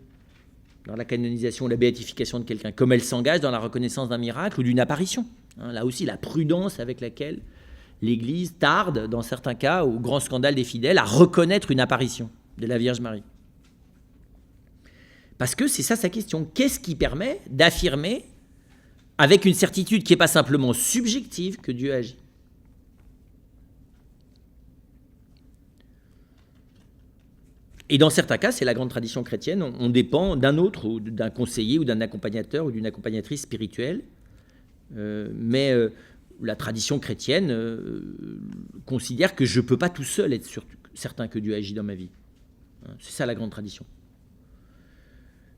dans la canonisation ou la béatification de quelqu'un, comme elle s'engage dans la reconnaissance d'un miracle ou d'une apparition? Là aussi, la prudence avec laquelle l'Église tarde, dans certains cas, au grand scandale des fidèles, à reconnaître une apparition de la Vierge Marie. Parce que c'est ça sa question. Qu'est-ce qui permet d'affirmer, avec une certitude qui n'est pas simplement subjective, que Dieu agit? Et dans certains cas, c'est la grande tradition chrétienne, on dépend d'un autre, ou d'un conseiller, ou d'un accompagnateur, ou d'une accompagnatrice spirituelle. Mais la tradition chrétienne considère que je ne peux pas tout seul être certain que Dieu agit dans ma vie. C'est ça la grande tradition.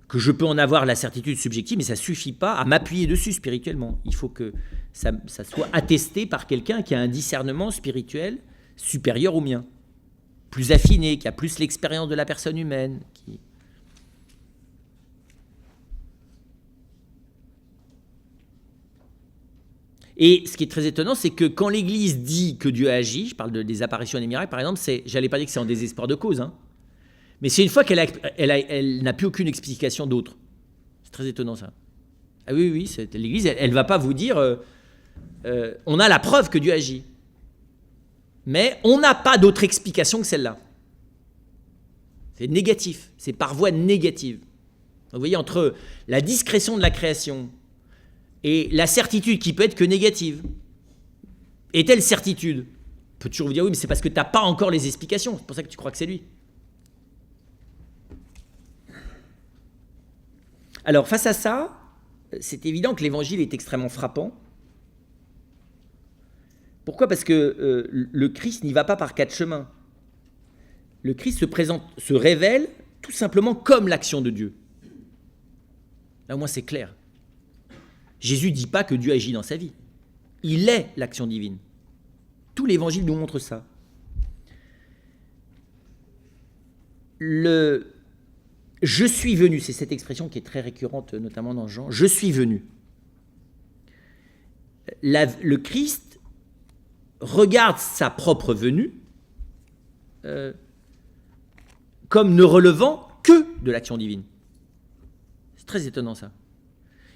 Que je peux en avoir la certitude subjective, mais ça ne suffit pas à m'appuyer dessus spirituellement. Il faut que ça soit attesté par quelqu'un qui a un discernement spirituel supérieur au mien, plus affiné, qui a plus l'expérience de la personne humaine. Et ce qui est très étonnant, c'est que quand l'Église dit que Dieu agit, je parle des apparitions et des miracles, par exemple, j'allais pas dire que c'est en désespoir de cause, mais c'est une fois qu'elle n'a plus aucune explication d'autre. C'est très étonnant, ça. Ah oui, l'Église, elle ne va pas vous dire on a la preuve que Dieu agit. Mais on n'a pas d'autre explication que celle-là. C'est négatif, c'est par voie négative. Vous voyez, entre la discrétion de la création et la certitude qui peut être que négative. Et telle certitude peut toujours vous dire oui, mais c'est parce que tu n'as pas encore les explications, c'est pour ça que tu crois que c'est lui. Alors, face à ça, c'est évident que l'évangile est extrêmement frappant. Pourquoi ? Parce que le Christ n'y va pas par quatre chemins. Le Christ se révèle tout simplement comme l'action de Dieu. Là, au moins, c'est clair. Jésus ne dit pas que Dieu agit dans sa vie. Il est l'action divine. Tout l'évangile nous montre ça. Je suis venu, c'est cette expression qui est très récurrente, notamment dans Jean, je suis venu. Le Christ regarde sa propre venue comme ne relevant que de l'action divine. C'est très étonnant ça.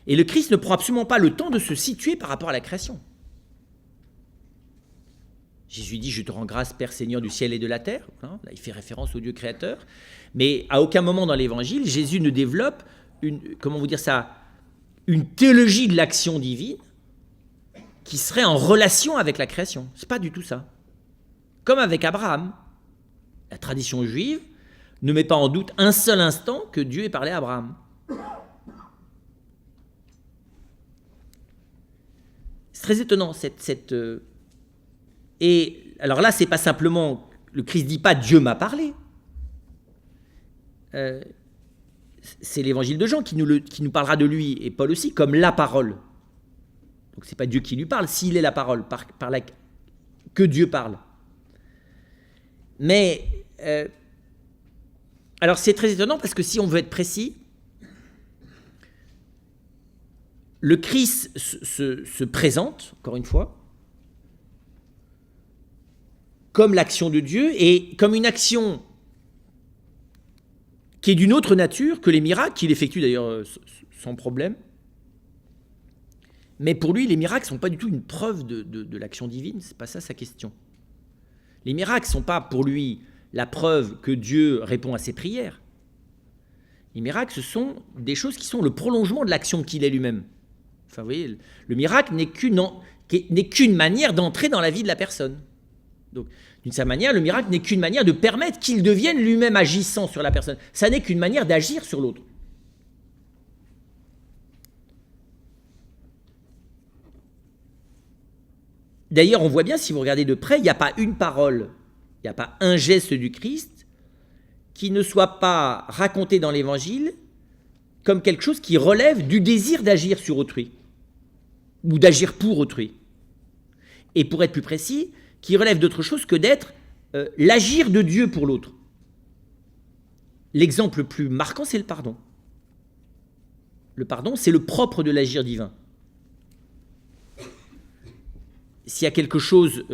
Et le Christ ne prend absolument pas le temps de se situer par rapport à la création. Jésus dit « Je te rends grâce, Père Seigneur du ciel et de la terre ». Là, il fait référence au Dieu créateur. Mais à aucun moment dans l'Évangile, Jésus ne développe une théologie de l'action divine qui serait en relation avec la création. Ce n'est pas du tout ça. Comme avec Abraham. La tradition juive ne met pas en doute un seul instant que Dieu ait parlé à Abraham. C'est très étonnant, Et alors là, c'est pas simplement, le Christ dit pas Dieu m'a parlé. C'est l'évangile de Jean qui nous parlera de lui, et Paul aussi, comme la parole. Donc c'est pas Dieu qui lui parle, s'il est la parole, que Dieu parle. Mais, alors c'est très étonnant parce que si on veut être précis, le Christ se présente, encore une fois, comme l'action de Dieu et comme une action qui est d'une autre nature que les miracles, qu'il effectue d'ailleurs sans problème. Mais pour lui, les miracles ne sont pas du tout une preuve de l'action divine, ce n'est pas ça sa question. Les miracles ne sont pas pour lui la preuve que Dieu répond à ses prières. Les miracles, ce sont des choses qui sont le prolongement de l'action qu'il est lui-même. Enfin, vous voyez, le miracle n'est qu'une manière d'entrer dans la vie de la personne. Donc, d'une certaine manière, le miracle n'est qu'une manière de permettre qu'il devienne lui-même agissant sur la personne. Ça n'est qu'une manière d'agir sur l'autre. D'ailleurs, on voit bien, si vous regardez de près, il n'y a pas une parole, il n'y a pas un geste du Christ qui ne soit pas raconté dans l'Évangile comme quelque chose qui relève du désir d'agir sur autrui ou d'agir pour autrui. Et pour être plus précis, qui relève d'autre chose que d'être l'agir de Dieu pour l'autre. L'exemple le plus marquant, c'est le pardon. Le pardon, c'est le propre de l'agir divin. S'il y a quelque chose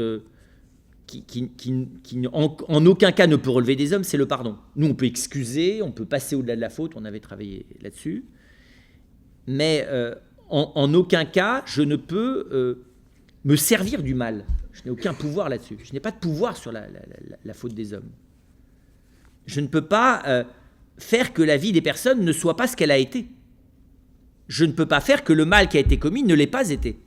qui en aucun cas ne peut relever des hommes, c'est le pardon. Nous, on peut excuser, on peut passer au-delà de la faute, on avait travaillé là-dessus, mais en aucun cas, je ne peux me servir du mal. Je n'ai aucun pouvoir là-dessus. Je n'ai pas de pouvoir sur la faute des hommes. Je ne peux pas faire que la vie des personnes ne soit pas ce qu'elle a été. Je ne peux pas faire que le mal qui a été commis ne l'ait pas été.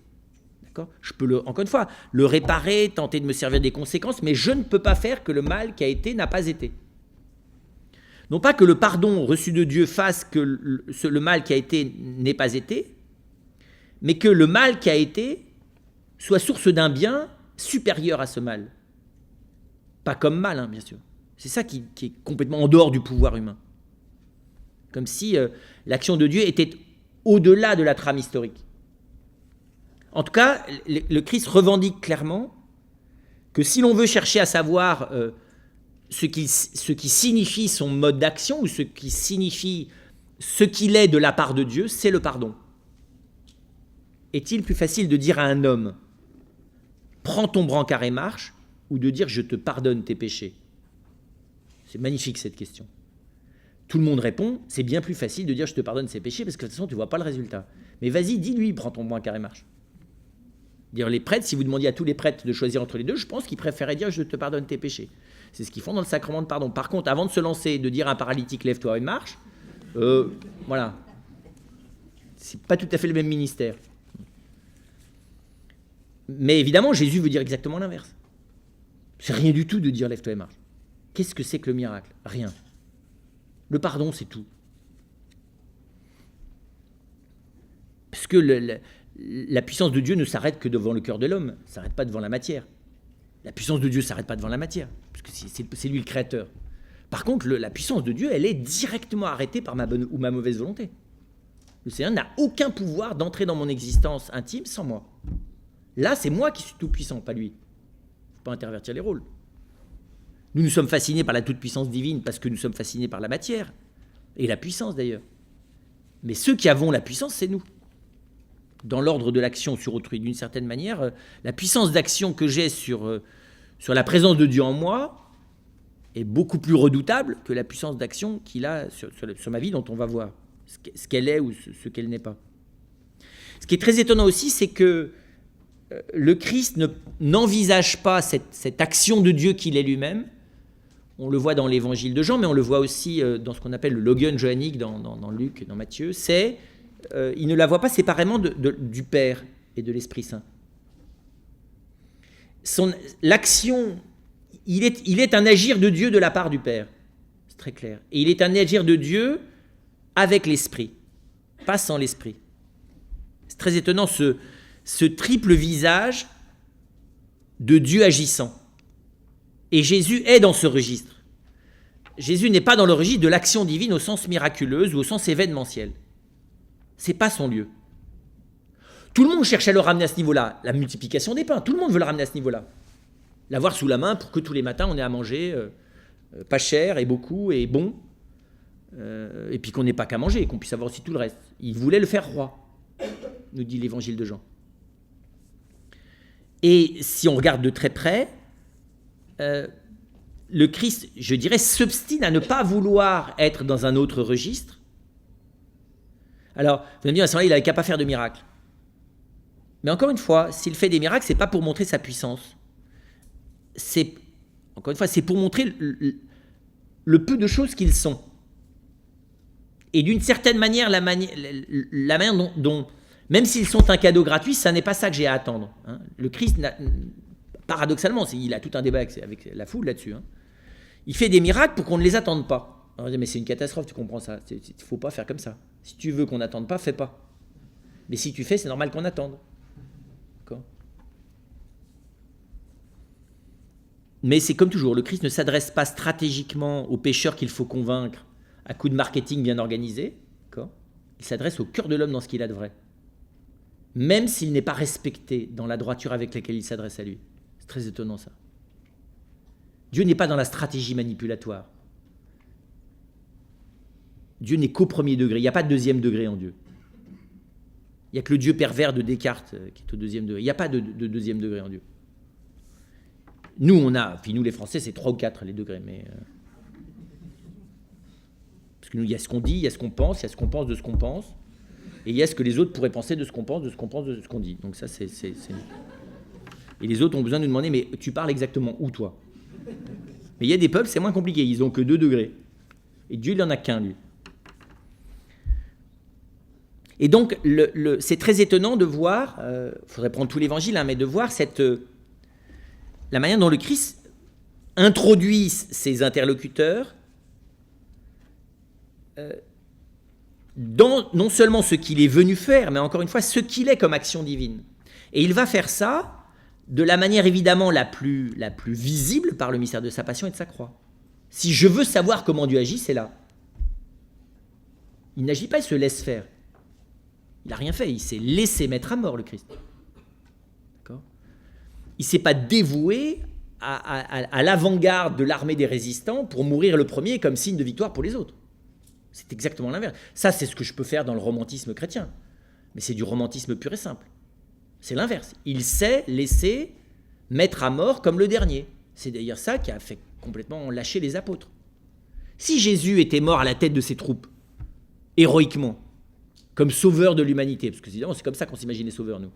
D'accord ? Je peux, encore une fois, le réparer, tenter de me servir des conséquences, mais je ne peux pas faire que le mal qui a été n'a pas été. Non pas que le pardon reçu de Dieu fasse que le mal qui a été n'ait pas été, mais que le mal qui a été soit source d'un bien supérieur à ce mal. Pas comme mal, hein, bien sûr. C'est ça qui est complètement en dehors du pouvoir humain. Comme si l'action de Dieu était au-delà de la trame historique. En tout cas, le Christ revendique clairement que si l'on veut chercher à savoir ce qui signifie son mode d'action ou ce qui signifie ce qu'il est de la part de Dieu, c'est le pardon. Est-il plus facile de dire à un homme « Prends ton brancard et marche » ou de dire « Je te pardonne tes péchés » ? C'est magnifique cette question. Tout le monde répond « C'est bien plus facile de dire « Je te pardonne tes péchés » parce que de toute façon, tu ne vois pas le résultat. Mais vas-y, dis-lui « Prends ton brancard et marche ». Dire les prêtres, si vous demandiez à tous les prêtres de choisir entre les deux, je pense qu'ils préféraient dire « Je te pardonne tes péchés ». C'est ce qu'ils font dans le sacrement de pardon. Par contre, avant de se lancer, de dire à un paralytique « Lève-toi et marche », voilà. C'est pas tout à fait le même ministère. Mais évidemment, Jésus veut dire exactement l'inverse. C'est rien du tout de dire « Lève-toi et marche ». Qu'est-ce que c'est que le miracle ? Rien. Le pardon, c'est tout. Parce que la puissance de Dieu ne s'arrête que devant le cœur de l'homme, ne s'arrête pas devant la matière. La puissance de Dieu ne s'arrête pas devant la matière, parce que c'est lui le créateur. Par contre, la puissance de Dieu, elle est directement arrêtée par ma bonne ou ma mauvaise volonté. Le Seigneur n'a aucun pouvoir d'entrer dans mon existence intime sans moi. Là, c'est moi qui suis tout puissant, pas lui. pas intervertir les rôles. Nous sommes fascinés par la toute-puissance divine parce que nous sommes fascinés par la matière, et la puissance d'ailleurs. Mais ceux qui avons la puissance, c'est nous. Dans l'ordre de l'action sur autrui, d'une certaine manière, la puissance d'action que j'ai sur la présence de Dieu en moi est beaucoup plus redoutable que la puissance d'action qu'il a sur ma vie, dont on va voir ce qu'elle est ou ce qu'elle n'est pas. Ce qui est très étonnant aussi, c'est que le Christ n'envisage pas cette action de Dieu qu'il est lui-même. On le voit dans l'évangile de Jean, mais on le voit aussi dans ce qu'on appelle le Logos johannique dans Luc, dans Matthieu. Il ne la voit pas séparément du Père et de l'Esprit Saint. L'action, il est un agir de Dieu de la part du Père. C'est très clair. Et il est un agir de Dieu avec l'Esprit, pas sans l'Esprit. C'est très étonnant ce triple visage de Dieu agissant. Et Jésus est dans ce registre. Jésus n'est pas dans le registre de l'action divine au sens miraculeuse ou au sens événementiel. Ce n'est pas son lieu. Tout le monde cherche à le ramener à ce niveau-là. La multiplication des pains, tout le monde veut le ramener à ce niveau-là. L'avoir sous la main pour que tous les matins on ait à manger pas cher et beaucoup et bon. Et puis qu'on n'ait pas qu'à manger et qu'on puisse avoir aussi tout le reste. Il voulait le faire roi, nous dit l'évangile de Jean. Et si on regarde de très près, le Christ, je dirais, s'obstine à ne pas vouloir être dans un autre registre. Alors, vous allez me dire, à ce moment-là, il n'avait qu'à pas faire de miracles. Mais encore une fois, s'il fait des miracles, ce n'est pas pour montrer sa puissance. Encore une fois, c'est pour montrer le peu de choses qu'ils sont. Et d'une certaine manière, la manière dont même s'ils sont un cadeau gratuit, ça n'est pas ça que j'ai à attendre. Hein. Le Christ, paradoxalement, il a tout un débat avec la foule là-dessus. Hein. Il fait des miracles pour qu'on ne les attende pas. Alors, on dit, mais c'est une catastrophe, tu comprends ça. Il ne faut pas faire comme ça. Si tu veux qu'on n'attende pas, fais pas. Mais si tu fais, c'est normal qu'on attende. D'accord ? Mais c'est comme toujours, le Christ ne s'adresse pas stratégiquement aux pécheurs qu'il faut convaincre à coup de marketing bien organisé. D'accord ? Il s'adresse au cœur de l'homme dans ce qu'il a de vrai. Même s'il n'est pas respecté dans la droiture avec laquelle il s'adresse à lui. C'est très étonnant ça. Dieu n'est pas dans la stratégie manipulatoire. Dieu n'est qu'au premier degré. Il n'y a pas de deuxième degré en Dieu. Il n'y a que le Dieu pervers de Descartes qui est au deuxième degré. Il n'y a pas de deuxième degré en Dieu. Nous, nous les Français, c'est 3 ou 4 les degrés. Mais parce que nous, il y a ce qu'on dit, il y a ce qu'on pense, il y a ce qu'on pense de ce qu'on pense. Et il y a ce que les autres pourraient penser de ce qu'on pense, de ce qu'on pense, de ce qu'on dit. Donc ça, c'est... Et les autres ont besoin de nous demander, mais tu parles exactement où, toi ? Mais il y a des peuples, c'est moins compliqué, ils n'ont que 2 degrés. Et Dieu, il n'en a qu'un, lui. Et donc, c'est très étonnant de voir, faudrait prendre tout l'évangile, mais de voir la manière dont le Christ introduit ses interlocuteurs dans non seulement ce qu'il est venu faire, mais encore une fois, ce qu'il est comme action divine. Et il va faire ça de la manière évidemment la plus visible par le mystère de sa passion et de sa croix. Si je veux savoir comment Dieu agit, c'est là. Il n'agit pas, il se laisse faire. Il n'a rien fait, il s'est laissé mettre à mort, le Christ. D'accord ? Il ne s'est pas dévoué à l'avant-garde de l'armée des résistants pour mourir le premier comme signe de victoire pour les autres. C'est exactement l'inverse. Ça, c'est ce que je peux faire dans le romantisme chrétien. Mais c'est du romantisme pur et simple. C'est l'inverse. Il s'est laissé mettre à mort comme le dernier. C'est d'ailleurs ça qui a fait complètement lâcher les apôtres. Si Jésus était mort à la tête de ses troupes, héroïquement, comme sauveur de l'humanité, parce que c'est comme ça qu'on s'imaginait sauveur, nous.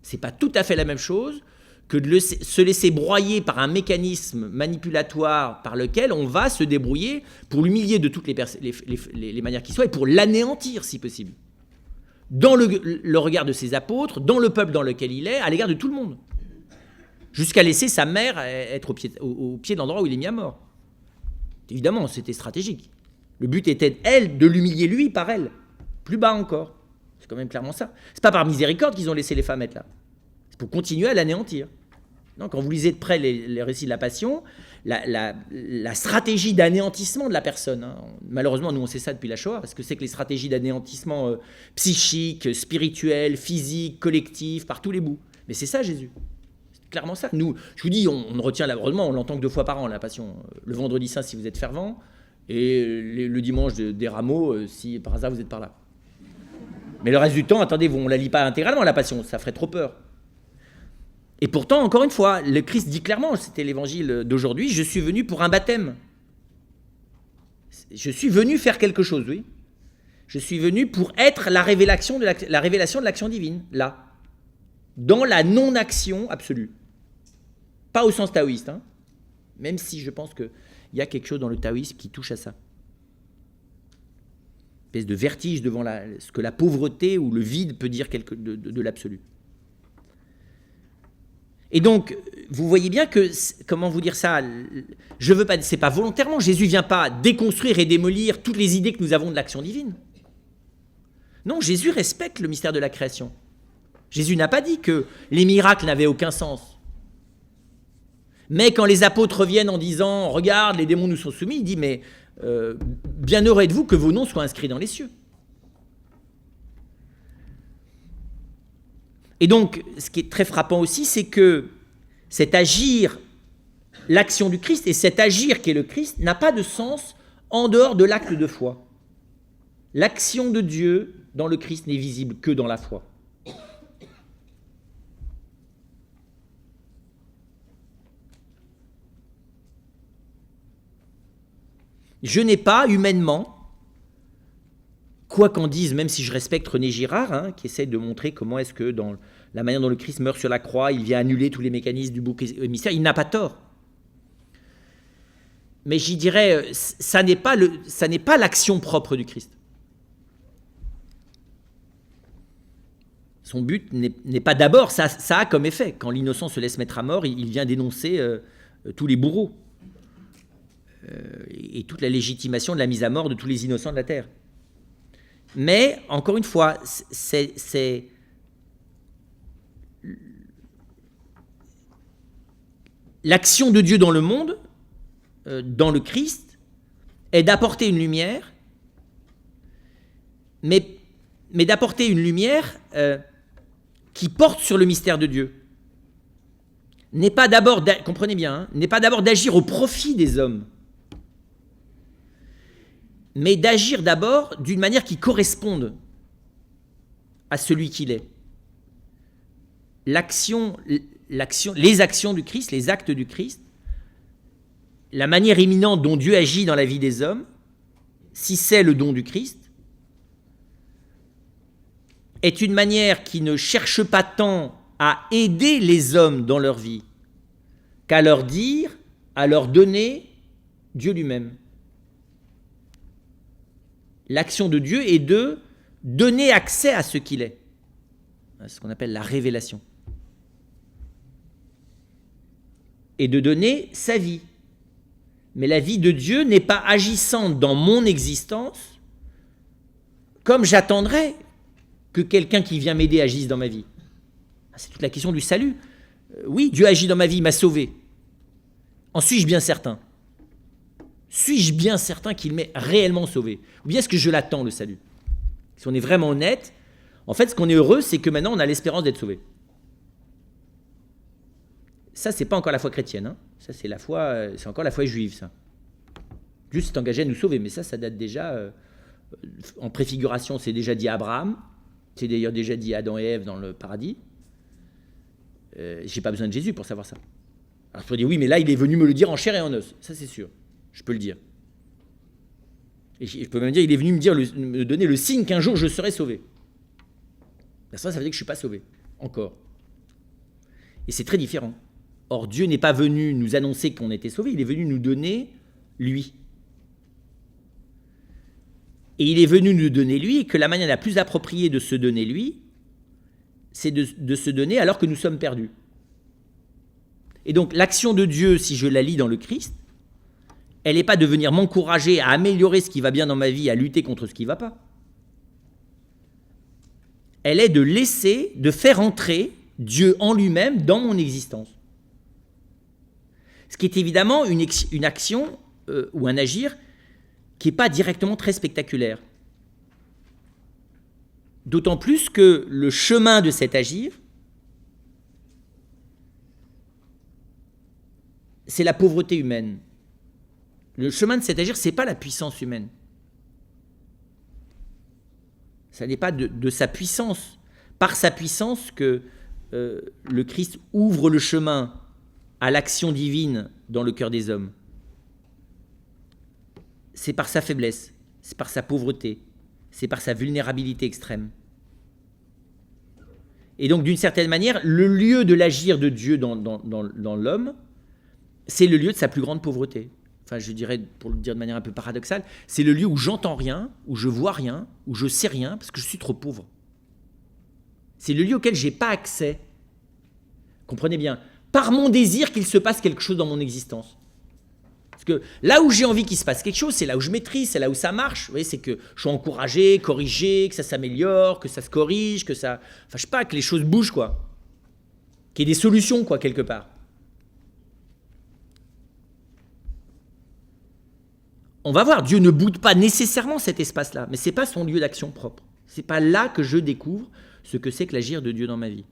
C'est pas tout à fait la même chose que de se laisser broyer par un mécanisme manipulatoire par lequel on va se débrouiller pour l'humilier de toutes les manières qui soient et pour l'anéantir si possible. Dans le regard de ses apôtres, dans le peuple dans lequel il est, à l'égard de tout le monde. Jusqu'à laisser sa mère être au pied de l'endroit où il est mis à mort. Évidemment, c'était stratégique. Le but était, elle, de l'humilier lui par elle. Plus bas encore. C'est quand même clairement ça. C'est pas par miséricorde qu'ils ont laissé les femmes être là. C'est pour continuer à l'anéantir. Non, quand vous lisez de près les récits de la Passion, la stratégie d'anéantissement de la personne, hein, malheureusement, nous on sait ça depuis la Shoah, parce que c'est que les stratégies d'anéantissement psychique, spirituel, physique, collectif, par tous les bouts. Mais c'est ça Jésus. clairement ça. Nous, je vous dis, on retient l'abonnement, on l'entend que 2 fois par an, la Passion. Le vendredi saint, si vous êtes fervent, et le dimanche des Rameaux, si par hasard vous êtes par là. Mais le reste du temps, attendez, on ne la lit pas intégralement, la Passion, ça ferait trop peur. Et pourtant, encore une fois, le Christ dit clairement, c'était l'évangile d'aujourd'hui, je suis venu pour un baptême. Je suis venu faire quelque chose, oui. Je suis venu pour être la révélation de l'action divine, là. Dans la non-action absolue. Pas au sens taoïste, hein. Même si je pense qu'il y a quelque chose dans le taoïsme qui touche à ça. Une espèce de vertige devant ce que la pauvreté ou le vide peut dire de l'absolu. Et donc, vous voyez bien que, comment vous dire ça, je veux pas, c'est pas volontairement, Jésus vient pas déconstruire et démolir toutes les idées que nous avons de l'action divine. Non, Jésus respecte le mystère de la création. Jésus n'a pas dit que les miracles n'avaient aucun sens. Mais quand les apôtres reviennent en disant « Regarde, les démons nous sont soumis », il dit « Mais bienheureux êtes-vous que vos noms soient inscrits dans les cieux ». Et donc, ce qui est très frappant aussi, c'est que cet agir, l'action du Christ, et cet agir qui est le Christ, n'a pas de sens en dehors de l'acte de foi. L'action de Dieu dans le Christ n'est visible que dans la foi. Je n'ai pas, humainement, quoi qu'en dise, même si je respecte René Girard, hein, qui essaie de montrer comment est-ce que dans la manière dont le Christ meurt sur la croix, il vient annuler tous les mécanismes du bouc émissaire, il n'a pas tort. Mais j'y dirais, ça n'est pas l'action propre du Christ. Son but n'est pas d'abord, ça a comme effet, quand l'innocent se laisse mettre à mort, il vient dénoncer tous les bourreaux et toute la légitimation de la mise à mort de tous les innocents de la terre. Mais, encore une fois, c'est l'action de Dieu dans le monde, dans le Christ, est d'apporter une lumière, mais d'apporter une lumière qui porte sur le mystère de Dieu. N'est pas d'abord, comprenez bien, hein, n'est pas d'abord d'agir au profit des hommes, mais d'agir d'abord d'une manière qui corresponde à celui qu'il est. Les actions du Christ, les actes du Christ, la manière éminente dont Dieu agit dans la vie des hommes, si c'est le don du Christ, est une manière qui ne cherche pas tant à aider les hommes dans leur vie qu'à leur dire, à leur donner Dieu lui-même. L'action de Dieu est de donner accès à ce qu'il est. C'est ce qu'on appelle la révélation. Et de donner sa vie. Mais la vie de Dieu n'est pas agissante dans mon existence comme j'attendrais que quelqu'un qui vient m'aider agisse dans ma vie. C'est toute la question du salut. Oui, Dieu agit dans ma vie, il m'a sauvé. En suis-je bien certain ? Suis-je bien certain qu'il m'est réellement sauvé ? Ou bien est-ce que je l'attends, le salut ? Si on est vraiment honnête, en fait, ce qu'on est heureux, c'est que maintenant, on a l'espérance d'être sauvé. Ça, c'est pas encore la foi chrétienne. Hein. Ça, c'est encore la foi juive, ça. Dieu s'est engagé à nous sauver, mais ça date déjà, en préfiguration, c'est déjà dit à Abraham, c'est d'ailleurs déjà dit à Adam et Ève dans le paradis. J'ai pas besoin de Jésus pour savoir ça. Alors, je peux dire, oui, mais là, il est venu me le dire en chair et en os. Ça, c'est sûr. Je peux le dire. Et je peux même dire, il est venu me donner le signe qu'un jour je serai sauvé. Ça veut dire que je ne suis pas sauvé. Encore. Et c'est très différent. Or, Dieu n'est pas venu nous annoncer qu'on était sauvé, il est venu nous donner lui. Et il est venu nous donner lui, et que la manière la plus appropriée de se donner lui, c'est de se donner alors que nous sommes perdus. Et donc, l'action de Dieu, si je la lis dans le Christ, elle n'est pas de venir m'encourager à améliorer ce qui va bien dans ma vie, à lutter contre ce qui ne va pas. Elle est de faire entrer Dieu en lui-même dans mon existence. Ce qui est évidemment une action ou un agir qui n'est pas directement très spectaculaire. D'autant plus que le chemin de cet agir c'est la pauvreté humaine. Le chemin de cet agir, ce n'est pas la puissance humaine. Ça n'est pas de sa puissance. Par sa puissance que le Christ ouvre le chemin à l'action divine dans le cœur des hommes. C'est par sa faiblesse, c'est par sa pauvreté, c'est par sa vulnérabilité extrême. Et donc, d'une certaine manière, le lieu de l'agir de Dieu dans l'homme, c'est le lieu de sa plus grande pauvreté. Enfin, je dirais, pour le dire de manière un peu paradoxale, c'est le lieu où j'entends rien, où je vois rien, où je sais rien, parce que je suis trop pauvre. C'est le lieu auquel je n'ai pas accès. Comprenez bien, par mon désir qu'il se passe quelque chose dans mon existence. Parce que là où j'ai envie qu'il se passe quelque chose, c'est là où je maîtrise, c'est là où ça marche. Vous voyez, c'est que je suis encouragé, corrigé, que ça s'améliore, que ça se corrige, que ça... Enfin, je sais pas, que les choses bougent, quoi. Qu'il y ait des solutions, quoi, quelque part. On va voir, Dieu ne boude pas nécessairement cet espace-là, mais ce n'est pas son lieu d'action propre. Ce n'est pas là que je découvre ce que c'est que l'agir de Dieu dans ma vie.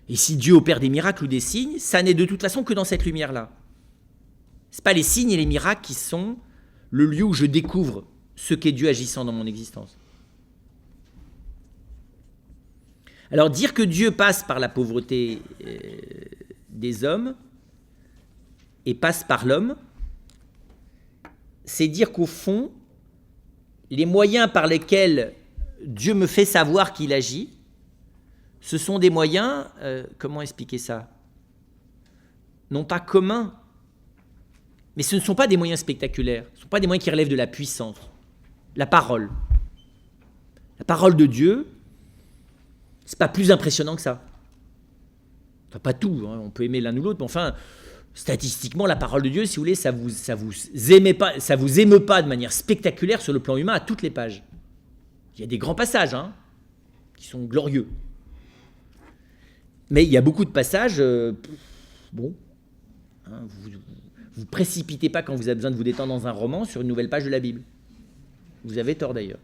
Et si Dieu opère des miracles ou des signes, ça n'est de toute façon que dans cette lumière-là. Ce n'est pas les signes et les miracles qui sont le lieu où je découvre ce qu'est Dieu agissant dans mon existence. Alors dire que Dieu passe par la pauvreté des hommes et passe par l'homme, c'est dire qu'au fond, les moyens par lesquels Dieu me fait savoir qu'il agit, ce sont des moyens, comment expliquer ça? Non pas communs, mais ce ne sont pas des moyens spectaculaires, ce ne sont pas des moyens qui relèvent de la puissance. La parole. La parole de Dieu, ce n'est pas plus impressionnant que ça. Enfin, pas tout, hein, on peut aimer l'un ou l'autre, mais enfin... Statistiquement, la parole de Dieu, si vous voulez, ça vous émeut pas de manière spectaculaire sur le plan humain à toutes les pages. Il y a des grands passages qui sont glorieux. Mais il y a beaucoup de passages, vous ne précipitez pas quand vous avez besoin de vous détendre dans un roman sur une nouvelle page de la Bible. Vous avez tort d'ailleurs.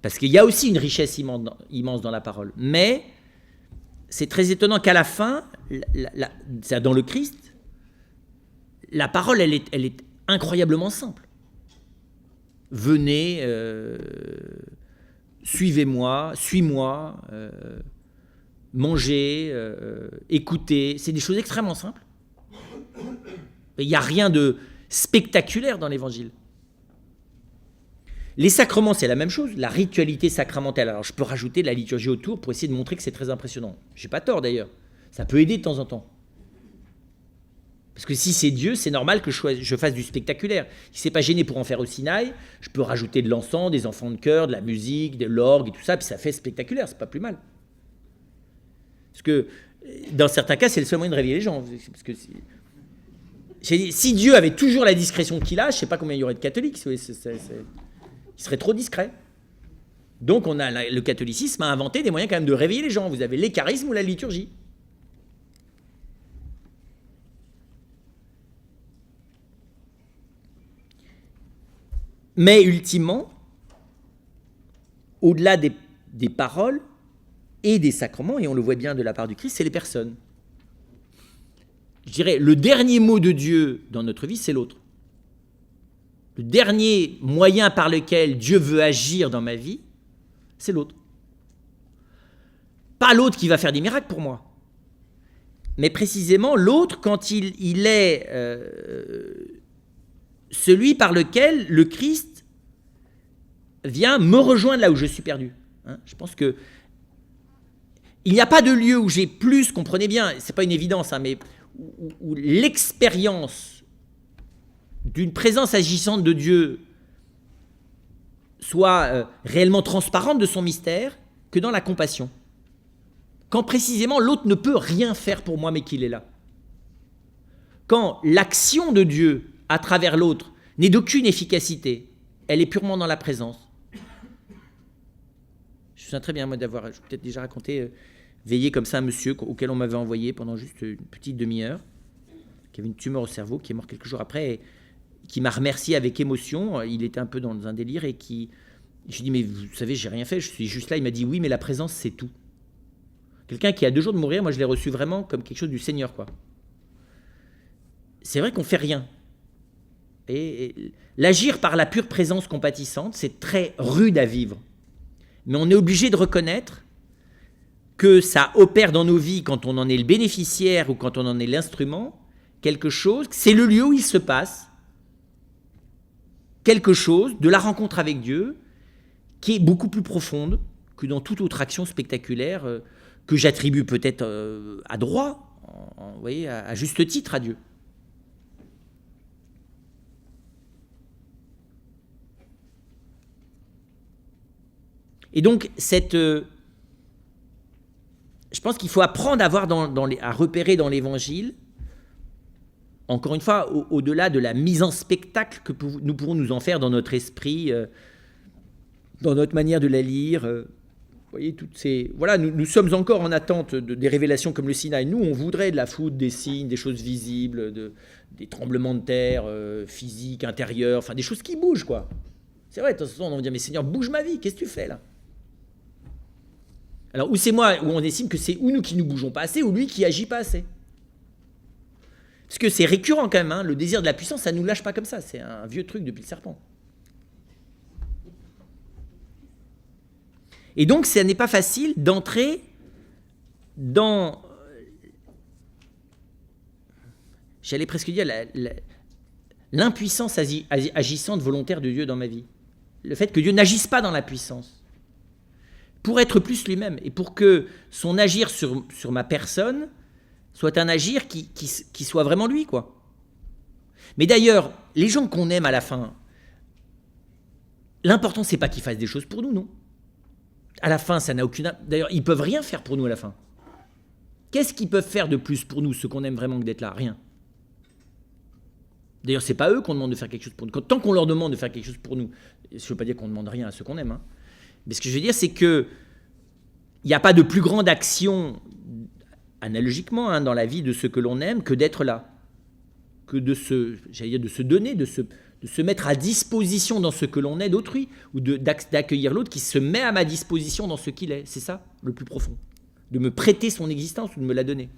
Parce qu'il y a aussi une richesse immense dans la parole. Mais... c'est très étonnant qu'à la fin, dans le Christ, la parole, elle est incroyablement simple. Venez, suivez-moi, suis-moi, mangez, écoutez. C'est des choses extrêmement simples. Il n'y a rien de spectaculaire dans l'Évangile. Les sacrements, c'est la même chose, la ritualité sacramentale. Alors, je peux rajouter de la liturgie autour pour essayer de montrer que c'est très impressionnant. Je n'ai pas tort, d'ailleurs. Ça peut aider de temps en temps. Parce que si c'est Dieu, c'est normal que je fasse du spectaculaire. Il ne s'est pas gêné pour en faire au Sinaï. Je peux rajouter de l'encens, des enfants de chœur, de la musique, de l'orgue et tout ça, puis ça fait spectaculaire, c'est pas plus mal. Parce que, dans certains cas, c'est le seul moyen de réveiller les gens. Parce que si Dieu avait toujours la discrétion qu'il a, je ne sais pas combien il y aurait de catholiques. Il serait trop discret. Donc le catholicisme a inventé des moyens quand même de réveiller les gens. Vous avez l'écharisme ou la liturgie. Mais ultimement, au-delà des paroles et des sacrements, et on le voit bien de la part du Christ, c'est les personnes. Je dirais, le dernier mot de Dieu dans notre vie, c'est l'autre. Le dernier moyen par lequel Dieu veut agir dans ma vie, c'est l'autre. Pas l'autre qui va faire des miracles pour moi, mais précisément l'autre quand il est celui par lequel le Christ vient me rejoindre là où je suis perdu. Je pense que il n'y a pas de lieu où j'ai plus, comprenez bien, c'est pas une évidence, mais où l'expérience d'une présence agissante de Dieu soit réellement transparente de son mystère que dans la compassion. Quand précisément l'autre ne peut rien faire pour moi mais qu'il est là. Quand l'action de Dieu à travers l'autre n'est d'aucune efficacité, elle est purement dans la présence. Je me souviens très bien moi d'avoir, je peut-être déjà raconté, veillé comme ça un monsieur auquel on m'avait envoyé pendant juste une petite demi-heure, qui avait une tumeur au cerveau, qui est mort quelques jours après, et qui m'a remercié avec émotion. Il était un peu dans un délire et je lui ai dit, mais vous savez, j'ai rien fait, je suis juste là. Il m'a dit, oui, mais la présence, c'est tout. Quelqu'un qui a 2 jours de mourir, moi, je l'ai reçu vraiment comme quelque chose du Seigneur, quoi. c'est vrai qu'on ne fait rien. Et l'agir par la pure présence compatissante, c'est très rude à vivre. Mais on est obligé de reconnaître que ça opère dans nos vies quand on en est le bénéficiaire ou quand on en est l'instrument, quelque chose, c'est le lieu où il se passe quelque chose de la rencontre avec Dieu qui est beaucoup plus profonde que dans toute autre action spectaculaire que j'attribue peut-être à droit, vous voyez, à juste titre à Dieu. Et donc, je pense qu'il faut apprendre à voir à repérer dans l'Évangile, encore une fois, au-delà de la mise en spectacle que nous pourrons nous en faire dans notre esprit, dans notre manière de la lire. Vous voyez, voilà, nous sommes encore en attente des révélations comme le Sinaï. Nous, on voudrait de la foudre, des signes, des choses visibles, des tremblements de terre physiques, intérieurs, enfin des choses qui bougent, quoi. C'est vrai, de toute façon, on va dire, mais Seigneur, bouge ma vie, qu'est-ce que tu fais là ? Alors, ou c'est moi, où on estime que c'est ou nous qui ne bougeons pas assez, ou lui qui agit pas assez. Parce que c'est récurrent quand même, hein, le désir de la puissance, ça ne nous lâche pas comme ça, c'est un vieux truc depuis le serpent. Et donc, ça n'est pas facile d'entrer dans, j'allais presque dire, l'impuissance agissante volontaire de Dieu dans ma vie. Le fait que Dieu n'agisse pas dans la puissance. Pour être plus lui-même et pour que son agir sur ma personne soit un agir qui soit vraiment lui, quoi. Mais d'ailleurs, les gens qu'on aime à la fin, l'important, c'est pas qu'ils fassent des choses pour nous, non. À la fin, ça n'a aucune... D'ailleurs, ils peuvent rien faire pour nous à la fin. Qu'est-ce qu'ils peuvent faire de plus pour nous, ceux qu'on aime vraiment que d'être là ? Rien. D'ailleurs, c'est pas eux qu'on demande de faire quelque chose pour nous. Tant qu'on leur demande de faire quelque chose pour nous, je ne veux pas dire qu'on ne demande rien à ceux qu'on aime, hein. Mais ce que je veux dire, c'est qu'il n'y a pas de plus grande action, analogiquement, hein, dans la vie de ceux que l'on aime, que d'être là. Que de se donner, de se mettre à disposition dans ce que l'on est d'autrui, ou d'accueillir l'autre qui se met à ma disposition dans ce qu'il est. C'est ça, le plus profond. De me prêter son existence ou de me la donner.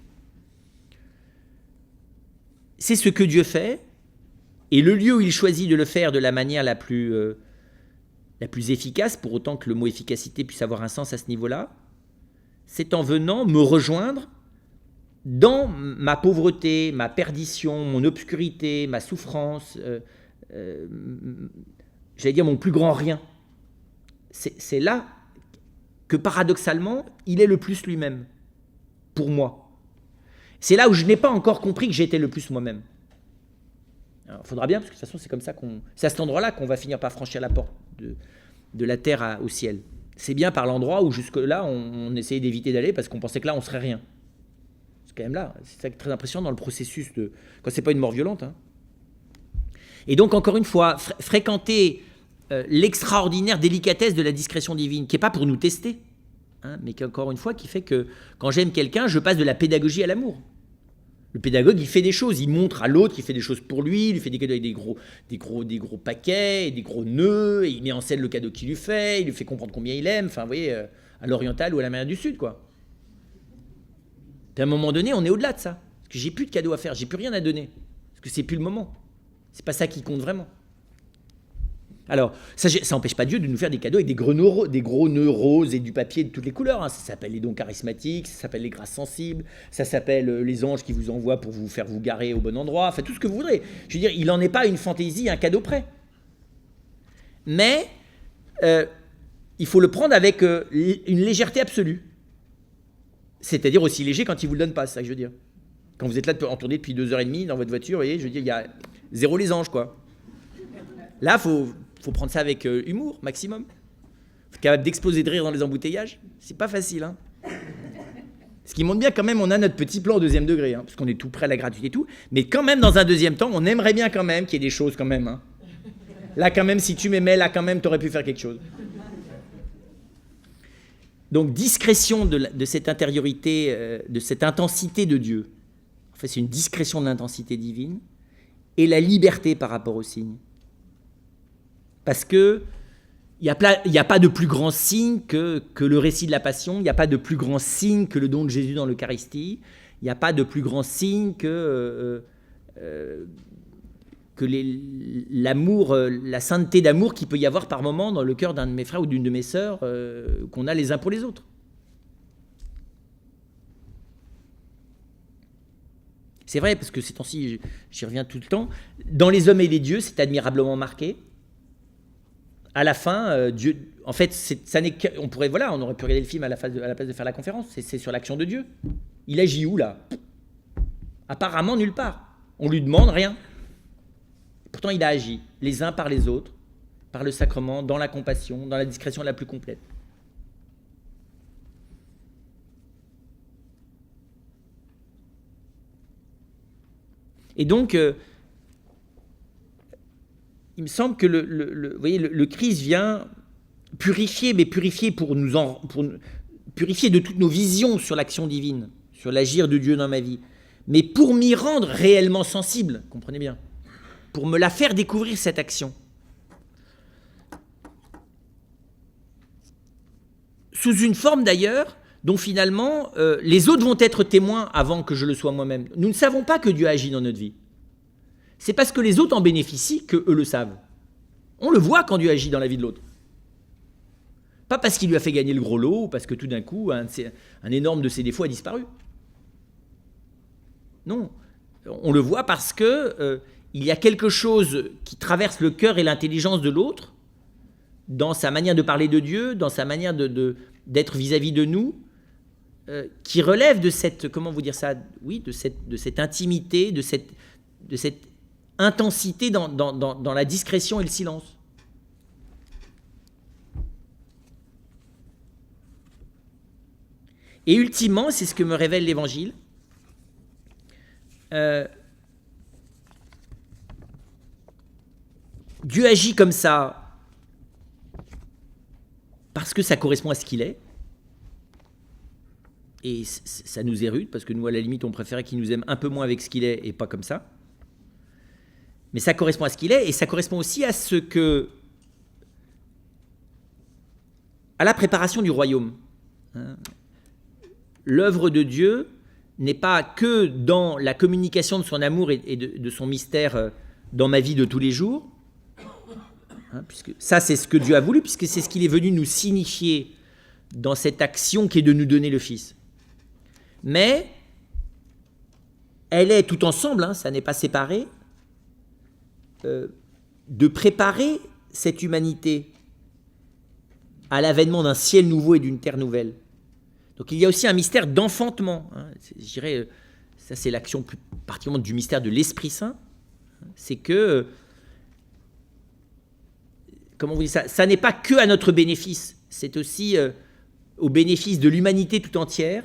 C'est ce que Dieu fait, et le lieu où il choisit de le faire de la manière la plus efficace, pour autant que le mot efficacité puisse avoir un sens à ce niveau-là, c'est en venant me rejoindre dans ma pauvreté, ma perdition, mon obscurité, ma souffrance, j'allais dire mon plus grand rien. C'est là que paradoxalement, il est le plus lui-même, pour moi. C'est là où je n'ai pas encore compris que j'étais le plus moi-même. Il faudra bien, parce que de toute façon, c'est comme ça c'est à cet endroit-là qu'on va finir par franchir la porte de la terre au ciel. C'est bien par l'endroit où jusque-là, on essayait d'éviter d'aller parce qu'on pensait que là, on serait rien. C'est quand même là. C'est ça qui est très impressionnant dans le processus quand c'est pas une mort violente. Hein. Et donc, encore une fois, fréquenter l'extraordinaire délicatesse de la discrétion divine, qui n'est pas pour nous tester, hein, mais qui, encore une fois, qui fait que quand j'aime quelqu'un, je passe de la pédagogie à l'amour. Le pédagogue, il fait des choses, il montre à l'autre qu'il fait des choses pour lui, il lui fait des cadeaux avec des gros paquets, des gros nœuds, et il met en scène le cadeau qu'il lui fait, il lui fait comprendre combien il aime, enfin, vous voyez, à l'oriental ou à l'Amérique du Sud, quoi. Puis à un moment donné, on est au-delà de ça. Parce que j'ai plus de cadeaux à faire, j'ai plus rien à donner. Parce que c'est plus le moment. C'est pas ça qui compte vraiment. Alors, ça n'empêche pas Dieu de nous faire des cadeaux avec des gros nœuds roses et du papier de toutes les couleurs. Hein. Ça s'appelle les dons charismatiques, ça s'appelle les grâces sensibles, ça s'appelle les anges qui vous envoient pour vous faire vous garer au bon endroit, enfin tout ce que vous voudrez. Je veux dire, il n'en est pas une fantaisie, un cadeau prêt. Mais il faut le prendre avec une légèreté absolue. C'est-à-dire aussi léger quand il ne vous le donne pas, c'est ça que je veux dire. Quand vous êtes là en tournée depuis 2h30 dans votre voiture, vous voyez, je veux dire, il y a zéro les anges, quoi. Là, faut prendre ça avec humour, maximum. Faut être capable d'exploser de rire dans les embouteillages. C'est pas facile, hein. Ce qui montre bien quand même, on a notre petit plan au 2e degré, hein, parce qu'on est tout prêt à la gratuité et tout. Mais quand même, dans un deuxième temps, on aimerait bien quand même qu'il y ait des choses quand même. Hein. Là, quand même, si tu m'aimais, là, quand même, tu aurais pu faire quelque chose. Donc, discrétion de cette intériorité, de cette intensité de Dieu. En fait, c'est une discrétion de l'intensité divine et la liberté par rapport aux signes. Parce que il n'y a pas de plus grand signe que le récit de la Passion, il n'y a pas de plus grand signe que le don de Jésus dans l'Eucharistie, il n'y a pas de plus grand signe que l'amour, la sainteté d'amour qu'il peut y avoir par moment dans le cœur d'un de mes frères ou d'une de mes sœurs, qu'on a les uns pour les autres. C'est vrai, parce que ces temps-ci, j'y reviens tout le temps, dans les hommes et les dieux, c'est admirablement marqué. À la fin, Dieu, en fait, ça n'est on pourrait, voilà, on aurait pu regarder le film à la place de faire la conférence. C'est sur l'action de Dieu. Il agit où là? Apparemment nulle part. On lui demande rien. Pourtant, il a agi les uns par les autres, par le sacrement, dans la compassion, dans la discrétion la plus complète. Et donc, il me semble que vous voyez, le Christ vient purifier, mais purifier pour purifier de toutes nos visions sur l'action divine, sur l'agir de Dieu dans ma vie, mais pour m'y rendre réellement sensible, comprenez bien, pour me la faire découvrir cette action. Sous une forme d'ailleurs, dont finalement les autres vont être témoins avant que je le sois moi-même. Nous ne savons pas que Dieu agit dans notre vie. C'est parce que les autres en bénéficient qu'eux le savent. On le voit quand Dieu agit dans la vie de l'autre. Pas parce qu'il lui a fait gagner le gros lot, ou parce que tout d'un coup, un énorme de ses défauts a disparu. Non, on le voit parce que il y a quelque chose qui traverse le cœur et l'intelligence de l'autre, dans sa manière de parler de Dieu, dans sa manière d'être vis-à-vis de nous, qui relève de cette, comment vous dire ça, oui, de cette intimité, de cette intensité dans la discrétion et le silence. Et ultimement, c'est ce que me révèle l'Évangile, Dieu agit comme ça parce que ça correspond à ce qu'il est. Et ça nous érudit, parce que nous, à la limite, on préférait qu'il nous aime un peu moins avec ce qu'il est et pas comme ça. Mais ça correspond à ce qu'il est, et ça correspond aussi à à la préparation du royaume. L'œuvre de Dieu n'est pas que dans la communication de son amour et de son mystère dans ma vie de tous les jours, puisque ça, c'est ce que Dieu a voulu, puisque c'est ce qu'il est venu nous signifier dans cette action qui est de nous donner le Fils. Mais elle est tout ensemble, ça n'est pas séparé, de préparer cette humanité à l'avènement d'un ciel nouveau et d'une terre nouvelle. Donc il y a aussi un mystère d'enfantement. Je dirais, ça c'est l'action plus particulièrement du mystère de l'Esprit Saint. C'est que, comment vous dites ça, ça n'est pas que à notre bénéfice, c'est aussi au bénéfice de l'humanité tout entière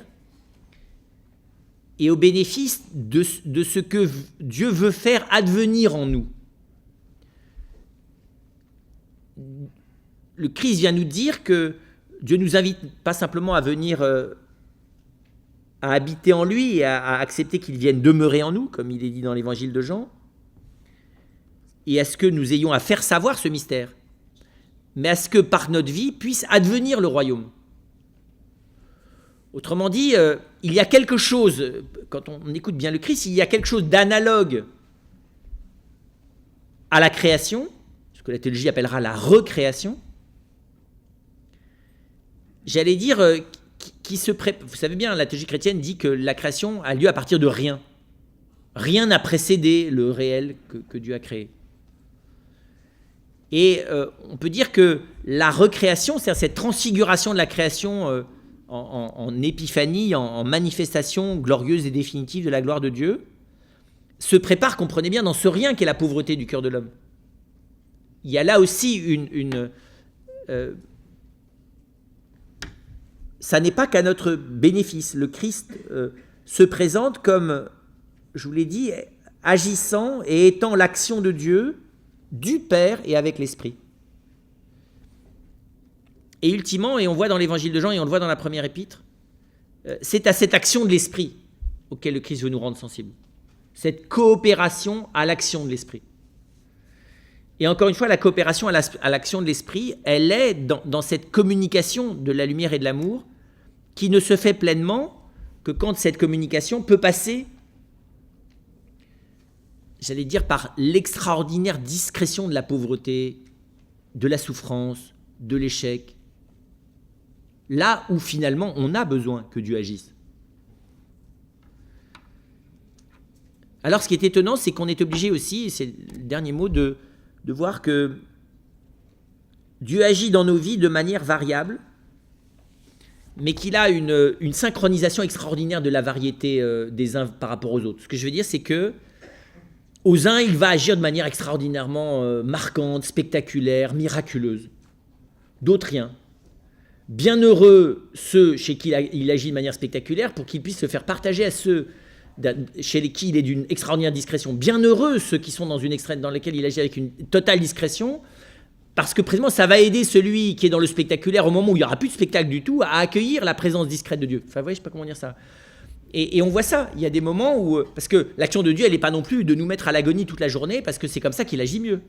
et au bénéfice de ce que Dieu veut faire advenir en nous. Le Christ vient nous dire que Dieu nous invite pas simplement à venir à habiter en lui et à accepter qu'il vienne demeurer en nous, comme il est dit dans l'évangile de Jean, et à ce que nous ayons à faire savoir ce mystère, mais à ce que par notre vie puisse advenir le royaume. Autrement dit, il y a quelque chose, quand on écoute bien le Christ, il y a quelque chose d'analogue à la création, ce que la théologie appellera la recréation. J'allais dire, vous savez bien, la théologie chrétienne dit que la création a lieu à partir de rien. Rien n'a précédé le réel que Dieu a créé. Et on peut dire que la recréation, c'est-à-dire cette transfiguration de la création en épiphanie, en manifestation glorieuse et définitive de la gloire de Dieu, se prépare, comprenez bien, dans ce rien qu'est la pauvreté du cœur de l'homme. Il y a là aussi ça n'est pas qu'à notre bénéfice. Le Christ se présente comme, je vous l'ai dit, agissant et étant l'action de Dieu, du Père et avec l'Esprit. Et ultimement, et on voit dans l'évangile de Jean et on le voit dans la première épître, c'est à cette action de l'Esprit auquel le Christ veut nous rendre sensibles. Cette coopération à l'action de l'Esprit. Et encore une fois, la coopération à l'action de l'Esprit, elle est dans cette communication de la lumière et de l'amour qui ne se fait pleinement que quand cette communication peut passer j'allais dire, par l'extraordinaire discrétion de la pauvreté, de la souffrance, de l'échec, là où finalement on a besoin que Dieu agisse. Alors ce qui est étonnant, c'est qu'on est obligé aussi, et c'est le dernier mot, de voir que Dieu agit dans nos vies de manière variable, mais qu'il a une synchronisation extraordinaire de la variété des uns par rapport aux autres. Ce que je veux dire, c'est que aux uns, il va agir de manière extraordinairement marquante, spectaculaire, miraculeuse. D'autres, rien. Bienheureux ceux chez qui il agit de manière spectaculaire pour qu'ils puissent se faire partager à ceux chez qui il est d'une extraordinaire discrétion. Bienheureux ceux qui sont dans lesquels il agit avec une totale discrétion, parce que précisément ça va aider celui qui est dans le spectaculaire au moment où il n'y aura plus de spectacle du tout à accueillir la présence discrète de Dieu. Enfin, vous voyez, je ne sais pas comment dire ça. Et on voit ça, il y a des moments où... Parce que l'action de Dieu, elle n'est pas non plus de nous mettre à l'agonie toute la journée, parce que c'est comme ça qu'il agit mieux.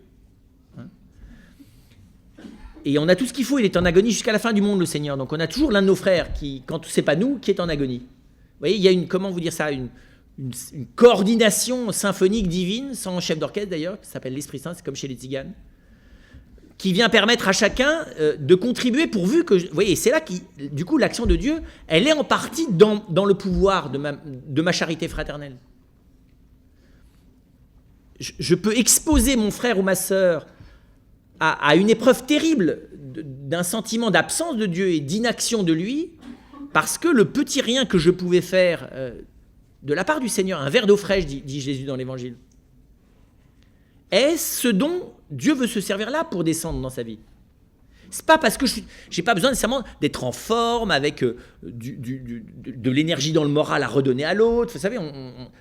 Et on a tout ce qu'il faut, il est en agonie jusqu'à la fin du monde, le Seigneur. Donc on a toujours l'un de nos frères, quand ce n'est pas nous, qui est en agonie. Vous voyez, il y a comment vous dire ça, une coordination symphonique divine, sans chef d'orchestre d'ailleurs, qui s'appelle l'Esprit Saint, c'est comme chez les tziganes, qui vient permettre à chacun de contribuer pourvu que... Vous voyez, c'est là du coup, l'action de Dieu, elle est en partie dans le pouvoir de ma charité fraternelle. Je peux exposer mon frère ou ma sœur à une épreuve terrible d'un sentiment d'absence de Dieu et d'inaction de lui, parce que le petit rien que je pouvais faire de la part du Seigneur, un verre d'eau fraîche, dit Jésus dans l'Évangile, est ce dont Dieu veut se servir là pour descendre dans sa vie. C'est pas parce que je n'ai pas besoin nécessairement d'être en forme avec de l'énergie dans le moral à redonner à l'autre. Vous savez,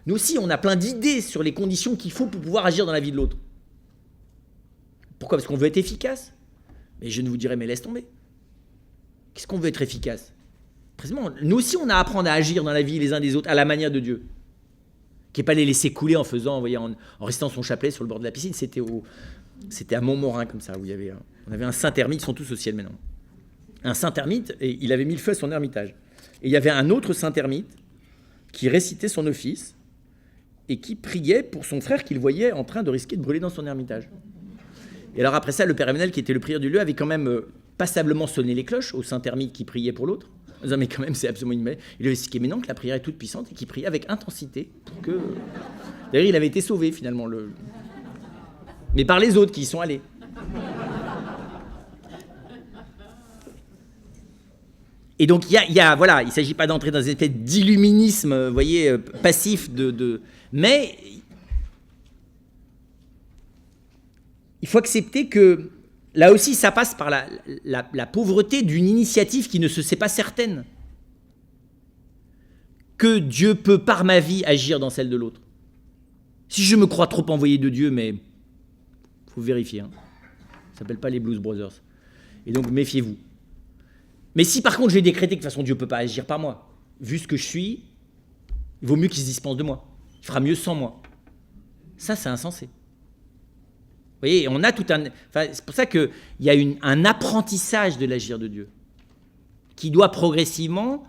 nous aussi, on a plein d'idées sur les conditions qu'il faut pour pouvoir agir dans la vie de l'autre. Pourquoi ? Parce qu'on veut être efficace. Mais je ne vous dirai, mais laisse tomber. Qu'est-ce qu'on veut être efficace ? Précisément, nous aussi, on a à apprendre à agir dans la vie les uns des autres à la manière de Dieu. Qui n'est pas les laisser couler en faisant, vous voyez, en restant son chapelet sur le bord de la piscine. C'était à Montmorin comme ça, où on avait un saint ermite, ils sont tous au ciel maintenant. Un saint ermite, et il avait mis le feu à son ermitage. Et il y avait un autre saint ermite qui récitait son office et qui priait pour son frère qu'il voyait en train de risquer de brûler dans son ermitage. Et alors après ça, le père Emmanuel, qui était le prieur du lieu, avait quand même passablement sonné les cloches au saint ermite qui priait pour l'autre. En disant, mais quand même, c'est absolument une... Il avait expliqué, mais non, que la prière est toute puissante et qu'il priait avec intensité pour que... D'ailleurs, il avait été sauvé, finalement, mais par les autres qui y sont allés. Et donc, voilà, il ne s'agit pas d'entrer dans un effet d'illuminisme, vous voyez, passif, mais il faut accepter que, là aussi, ça passe par la pauvreté d'une initiative qui ne se sait pas certaine. Que Dieu peut, par ma vie, agir dans celle de l'autre. Si je me crois trop envoyé de Dieu, mais il faut vérifier. Ça ne s'appelle pas les Blues Brothers. Et donc, méfiez-vous. Mais si, par contre, j'ai décrété que de toute façon, Dieu ne peut pas agir par moi, vu ce que je suis, il vaut mieux qu'il se dispense de moi. Il fera mieux sans moi. Ça, c'est insensé. Vous voyez, on a tout un... Enfin, c'est pour ça qu'il y a un apprentissage de l'agir de Dieu qui doit progressivement...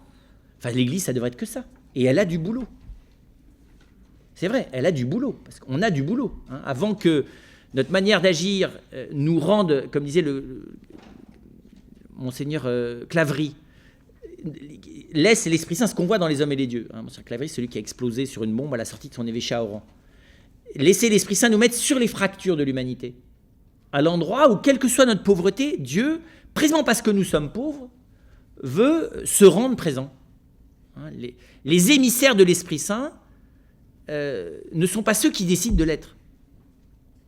Enfin, l'Église, ça devrait être que ça. Et elle a du boulot. C'est vrai, elle a du boulot. Parce qu'on a du boulot. Avant que notre manière d'agir nous rende, comme disait Monseigneur Claverie, laisse l'Esprit Saint ce qu'on voit dans les hommes et les dieux. Monseigneur Claverie, celui qui a explosé sur une bombe à la sortie de son évêché à Oran. Laissez l'Esprit Saint nous mettre sur les fractures de l'humanité. À l'endroit où, quelle que soit notre pauvreté, Dieu, précisément parce que nous sommes pauvres, veut se rendre présent. Les émissaires de l'Esprit Saint ne sont pas ceux qui décident de l'être,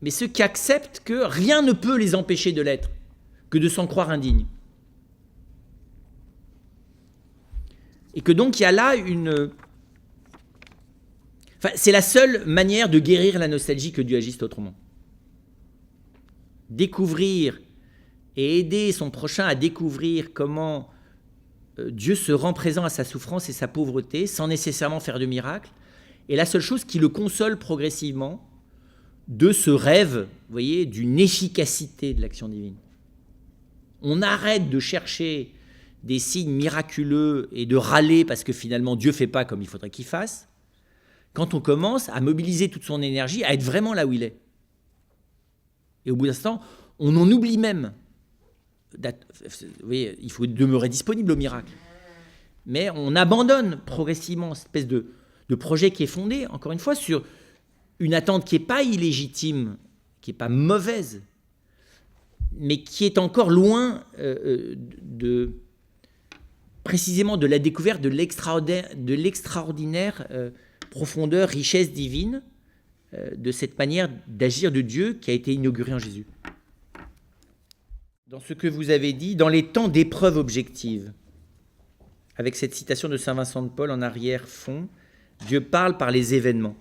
mais ceux qui acceptent que rien ne peut les empêcher de l'être, que de s'en croire indignes. Et que donc il y a là c'est la seule manière de guérir la nostalgie que Dieu agisse autrement. Découvrir et aider son prochain à découvrir comment Dieu se rend présent à sa souffrance et sa pauvreté sans nécessairement faire de miracle. Et la seule chose qui le console progressivement de ce rêve, vous voyez, d'une efficacité de l'action divine. On arrête de chercher des signes miraculeux et de râler parce que finalement Dieu ne fait pas comme il faudrait qu'il fasse. quand on commence à mobiliser toute son énergie, à être vraiment là où il est. Et au bout d'un instant, on en oublie même. Vous voyez, il faut demeurer disponible au miracle. Mais on abandonne progressivement cette espèce de projet qui est fondé, encore une fois, sur une attente qui n'est pas illégitime, qui n'est pas mauvaise, mais qui est encore loin précisément de la découverte de l'extraordinaire profondeur, richesse divine de cette manière d'agir de Dieu qui a été inaugurée en Jésus. Dans ce que vous avez dit, dans les temps d'épreuve objective, avec cette citation de Saint Vincent de Paul en arrière-fond, Dieu parle par les événements.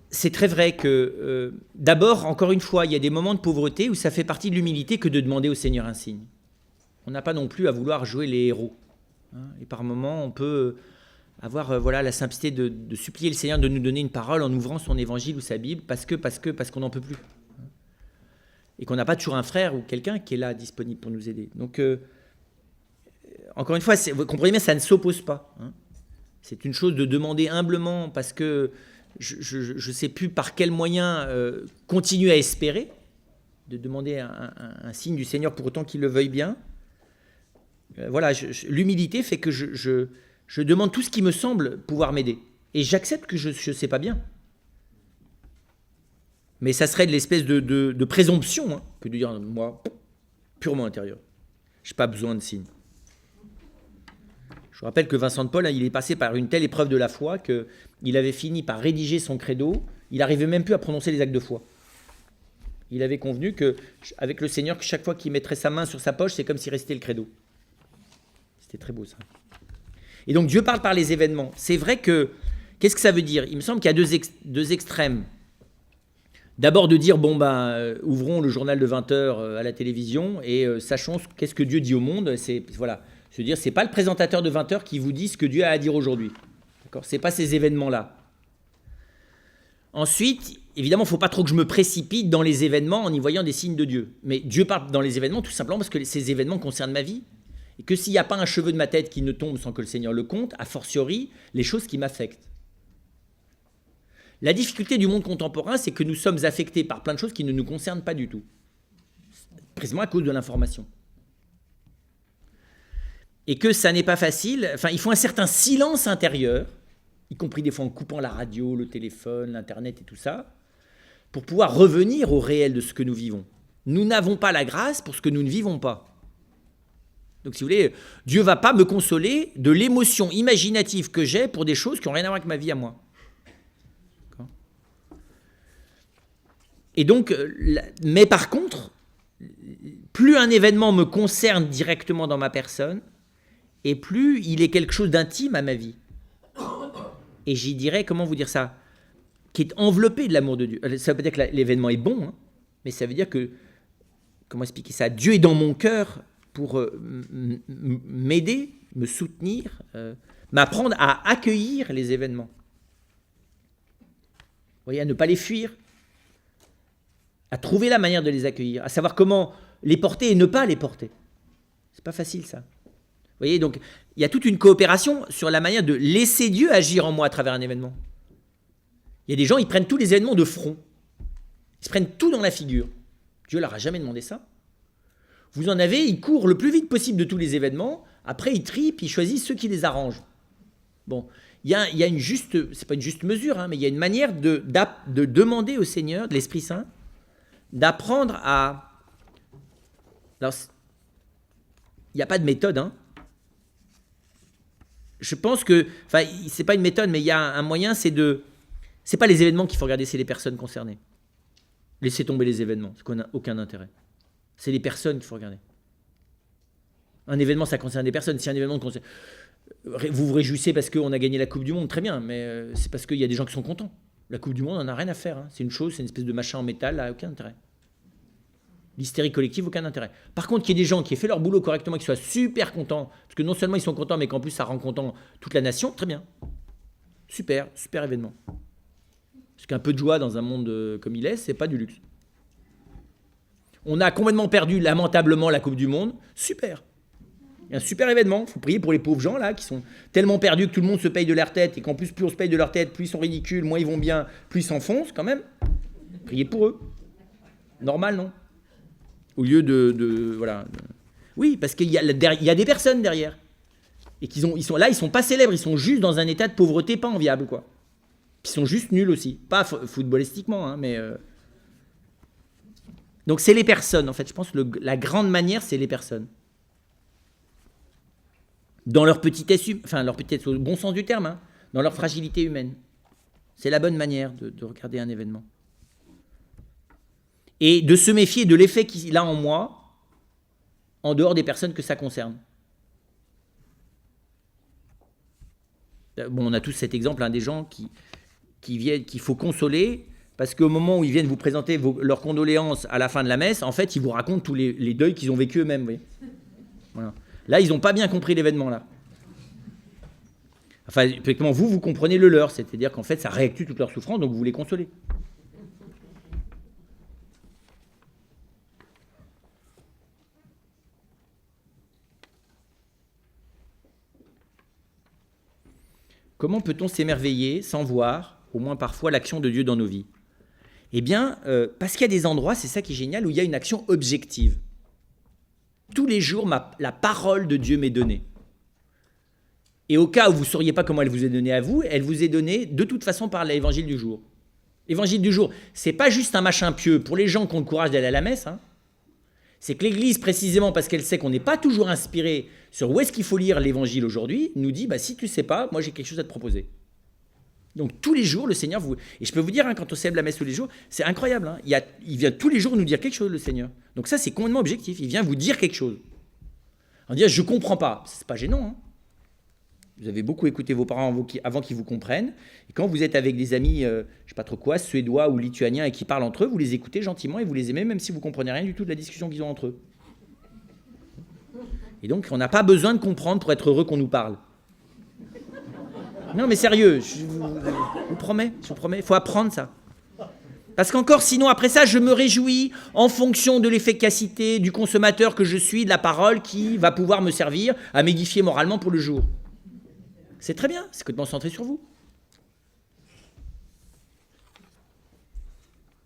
C'est très vrai que, d'abord, encore une fois, il y a des moments de pauvreté où ça fait partie de l'humilité que de demander au Seigneur un signe. On n'a pas non plus à vouloir jouer les héros. Et par moments, on peut avoir la simplicité de supplier le Seigneur de nous donner une parole en ouvrant son évangile ou sa Bible parce qu'on n'en peut plus. Et qu'on n'a pas toujours un frère ou quelqu'un qui est là, disponible pour nous aider. Donc, encore une fois, vous comprenez bien, ça ne s'oppose pas. C'est une chose de demander humblement parce que je ne sais plus par quel moyen continuer à espérer, de demander un signe du Seigneur pour autant qu'il le veuille bien. L'humilité fait que je demande tout ce qui me semble pouvoir m'aider. Et j'accepte que je ne sais pas bien. Mais ça serait de l'espèce de présomption que de dire, moi, purement intérieur. Je n'ai pas besoin de signes. Je vous rappelle que Vincent de Paul, il est passé par une telle épreuve de la foi qu'il avait fini par rédiger son credo. Il n'arrivait même plus à prononcer les actes de foi. Il avait convenu qu'avec le Seigneur, que chaque fois qu'il mettrait sa main sur sa poche, c'est comme s'il restait le credo. C'était très beau ça. Et donc Dieu parle par les événements. C'est vrai que, qu'est-ce que ça veut dire? Il me semble qu'il y a deux extrêmes. D'abord de dire, ouvrons le journal de 20h à la télévision et sachons qu'est-ce que Dieu dit au monde. Se dire, c'est pas le présentateur de 20h qui vous dit ce que Dieu a à dire aujourd'hui. D'accord ? C'est pas ces événements-là. Ensuite, évidemment, il ne faut pas trop que je me précipite dans les événements en y voyant des signes de Dieu. Mais Dieu parle dans les événements tout simplement parce que ces événements concernent ma vie. Et que s'il n'y a pas un cheveu de ma tête qui ne tombe sans que le Seigneur le compte, a fortiori, les choses qui m'affectent. La difficulté du monde contemporain, c'est que nous sommes affectés par plein de choses qui ne nous concernent pas du tout. Précisément à cause de l'information. Et que ça n'est pas facile. Il faut un certain silence intérieur, y compris des fois en coupant la radio, le téléphone, l'Internet et tout ça, pour pouvoir revenir au réel de ce que nous vivons. Nous n'avons pas la grâce pour ce que nous ne vivons pas. Donc, si vous voulez, Dieu ne va pas me consoler de l'émotion imaginative que j'ai pour des choses qui n'ont rien à voir avec ma vie à moi. D'accord ? Et donc, mais par contre, plus un événement me concerne directement dans ma personne, et plus il est quelque chose d'intime à ma vie. Et j'y dirais, comment vous dire ça, qui est enveloppé de l'amour de Dieu. Ça veut pas dire que l'événement est bon, mais ça veut dire que, comment expliquer ça, Dieu est dans mon cœur pour m'aider, me soutenir, m'apprendre à accueillir les événements. Vous voyez, à ne pas les fuir, à trouver la manière de les accueillir, à savoir comment les porter et ne pas les porter. C'est pas facile ça. Vous voyez, donc il y a toute une coopération sur la manière de laisser Dieu agir en moi à travers un événement. Il y a des gens, ils prennent tous les événements de front. Ils se prennent tout dans la figure. Dieu leur a jamais demandé ça. Vous en avez, ils courent le plus vite possible de tous les événements. Après, ils trient, puis ils choisissent ceux qui les arrangent. Bon, il y a une juste, c'est pas une juste mesure, mais il y a une manière de demander au Seigneur, de l'Esprit Saint, d'apprendre à... Alors, il n'y a pas de méthode, Je pense que, c'est pas une méthode, mais il y a un moyen, c'est pas les événements qu'il faut regarder, c'est les personnes concernées. Laissez tomber les événements, parce qu'on n'a aucun intérêt. C'est les personnes qu'il faut regarder. Un événement, ça concerne des personnes. Si un événement concerne... Vous vous réjouissez parce qu'on a gagné la Coupe du Monde, très bien, mais c'est parce qu'il y a des gens qui sont contents. La Coupe du Monde, on n'en a rien à faire. C'est une chose, c'est une espèce de machin en métal, là, aucun intérêt. L'hystérie collective, aucun intérêt. Par contre, qu'il y ait des gens qui aient fait leur boulot correctement, qui soient super contents, parce que non seulement ils sont contents, mais qu'en plus ça rend content toute la nation, très bien. Super événement. Parce qu'un peu de joie dans un monde comme il est, c'est pas du luxe. On a complètement perdu lamentablement la Coupe du Monde, super. Il y a un super événement, il faut prier pour les pauvres gens là, qui sont tellement perdus que tout le monde se paye de leur tête, et qu'en plus on se paye de leur tête, plus ils sont ridicules, moins ils vont bien, plus ils s'enfoncent quand même. Priez pour eux. Normal, non? Au lieu voilà. Oui, parce qu'il y a des personnes derrière. Et ils sont pas célèbres, ils sont juste dans un état de pauvreté pas enviable, quoi. Ils sont juste nuls aussi. Pas footballistiquement, hein, mais... Donc c'est les personnes, en fait. Je pense que la grande manière, c'est les personnes. Dans leur petitesse, leur petitesse au bon sens du terme, hein, dans leur fragilité humaine. C'est la bonne manière de regarder un événement. Et de se méfier de l'effet qu'il a en moi, en dehors des personnes que ça concerne. Bon, on a tous cet exemple, hein, des gens qui viennent, qu'il faut consoler, parce qu'au moment où ils viennent vous présenter leurs condoléances à la fin de la messe, en fait, ils vous racontent tous les deuils qu'ils ont vécu eux-mêmes. Oui. Voilà. Là, ils n'ont pas bien compris l'événement, là. Enfin, effectivement, vous comprenez le leur, c'est-à-dire qu'en fait, ça réactue toute leur souffrance, donc vous les consolez. Comment peut-on s'émerveiller sans voir, au moins parfois, l'action de Dieu dans nos vies? Eh bien, parce qu'il y a des endroits, c'est ça qui est génial, où il y a une action objective. Tous les jours, la parole de Dieu m'est donnée. Et au cas où vous ne sauriez pas comment elle vous est donnée à vous, elle vous est donnée de toute façon par l'évangile du jour. L'évangile du jour, c'est pas juste un machin pieux pour les gens qui ont le courage d'aller à la messe, hein. C'est que l'Église, précisément parce qu'elle sait qu'on n'est pas toujours inspiré sur où est-ce qu'il faut lire l'Évangile aujourd'hui, nous dit, si tu ne sais pas, moi j'ai quelque chose à te proposer. Donc tous les jours, le Seigneur vous... Et je peux vous dire, hein, quand on célèbre la messe tous les jours, c'est incroyable. Hein. Il vient tous les jours nous dire quelque chose, le Seigneur. Donc ça, c'est complètement objectif. Il vient vous dire quelque chose. On dit, je ne comprends pas. Ce n'est pas gênant. Hein. Vous avez beaucoup écouté vos parents avant qu'ils vous comprennent. Et quand vous êtes avec des amis, je ne sais pas trop quoi, suédois ou lituaniens, et qui parlent entre eux, vous les écoutez gentiment et vous les aimez, même si vous ne comprenez rien du tout de la discussion qu'ils ont entre eux. Et donc, on n'a pas besoin de comprendre pour être heureux qu'on nous parle. Non, mais sérieux, je vous promets, il faut apprendre ça. Parce qu'encore, sinon, après ça, je me réjouis en fonction de l'efficacité du consommateur que je suis, de la parole qui va pouvoir me servir à m'édifier moralement pour le jour. C'est très bien, c'est complètement centré sur vous.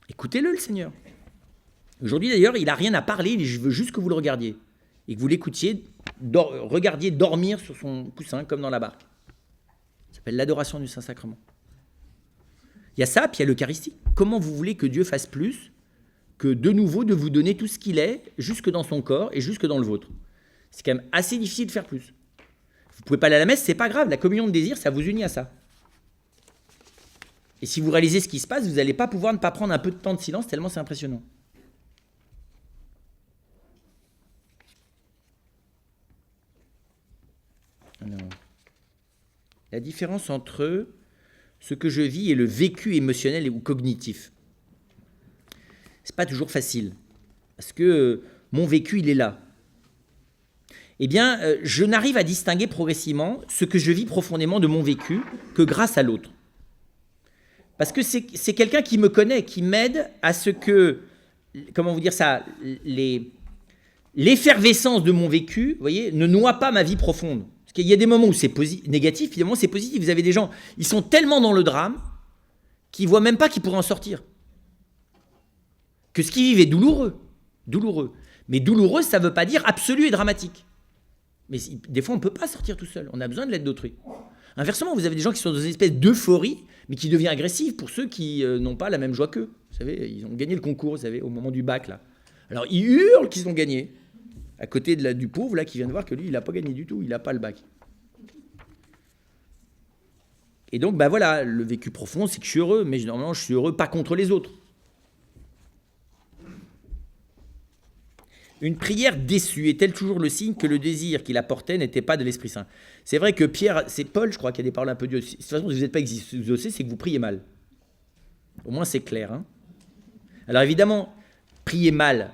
Écoutez-le, le Seigneur. Aujourd'hui, d'ailleurs, il n'a rien à parler, je veux juste que vous le regardiez. Et que vous l'écoutiez, regardiez dormir sur son coussin, comme dans la barque. Ça s'appelle l'adoration du Saint-Sacrement. Il y a ça, puis il y a l'Eucharistie. Comment vous voulez que Dieu fasse plus que de nouveau de vous donner tout ce qu'il est, jusque dans son corps et jusque dans le vôtre? C'est quand même assez difficile de faire plus. Vous ne pouvez pas aller à la messe, c'est pas grave. La communion de désir, ça vous unit à ça. Et si vous réalisez ce qui se passe, vous n'allez pas pouvoir ne pas prendre un peu de temps de silence, tellement c'est impressionnant. Alors, la différence entre ce que je vis et le vécu émotionnel ou cognitif. C'est pas toujours facile, parce que mon vécu, il est là. Eh bien, je n'arrive à distinguer progressivement ce que je vis profondément de mon vécu que grâce à l'autre. Parce que c'est quelqu'un qui me connaît, qui m'aide à ce que, comment vous dire ça, l'effervescence de mon vécu, vous voyez, ne noie pas ma vie profonde. Parce qu'il y a des moments où c'est négatif, puis des moments où c'est positif. Vous avez des gens, ils sont tellement dans le drame qu'ils ne voient même pas qu'ils pourraient en sortir. Que ce qu'ils vivent est douloureux. Douloureux. Mais douloureux, ça ne veut pas dire absolu et dramatique. Mais des fois, on ne peut pas sortir tout seul. On a besoin de l'aide d'autrui. Inversement, vous avez des gens qui sont dans une espèce d'euphorie, mais qui devient agressive pour ceux qui n'ont pas la même joie qu'eux. Vous savez, ils ont gagné le concours, vous savez, au moment du bac, là. Alors, ils hurlent qu'ils ont gagné. À côté du pauvre, là, qui vient de voir que lui, il n'a pas gagné du tout, il n'a pas le bac. Et donc, voilà, le vécu profond, c'est que je suis heureux, mais normalement, je suis heureux pas contre les autres. Une prière déçue est-elle toujours le signe que le désir qui la portait n'était pas de l'Esprit Saint? C'est vrai que Pierre, c'est Paul, je crois, qui a des paroles un peu dures. De toute façon, si vous n'êtes pas exaucé, c'est que vous priez mal. Au moins, c'est clair. Hein. Alors évidemment, prier mal,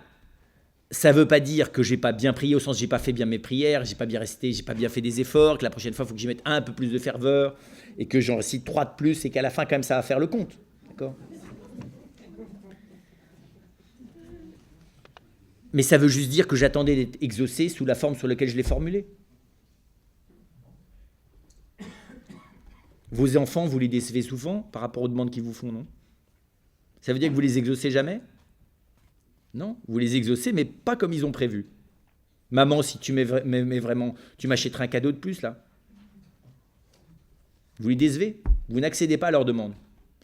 ça ne veut pas dire que je n'ai pas bien prié, au sens je n'ai pas fait bien mes prières, je n'ai pas bien resté, je n'ai pas bien fait des efforts, que la prochaine fois, il faut que j'y mette un peu plus de ferveur, et que j'en récite 3 de plus, et qu'à la fin, quand même, ça va faire le compte. D'accord ? Mais ça veut juste dire que j'attendais d'être exaucé sous la forme sur laquelle je l'ai formulé. Vos enfants, vous les décevez souvent par rapport aux demandes qu'ils vous font, non? Ça veut dire que vous les exaucez jamais? Non, vous les exaucez, mais pas comme ils ont prévu. Maman, si tu m'aimais vraiment, tu m'achèterais un cadeau de plus, là. Vous les décevez, vous n'accédez pas à leurs demandes.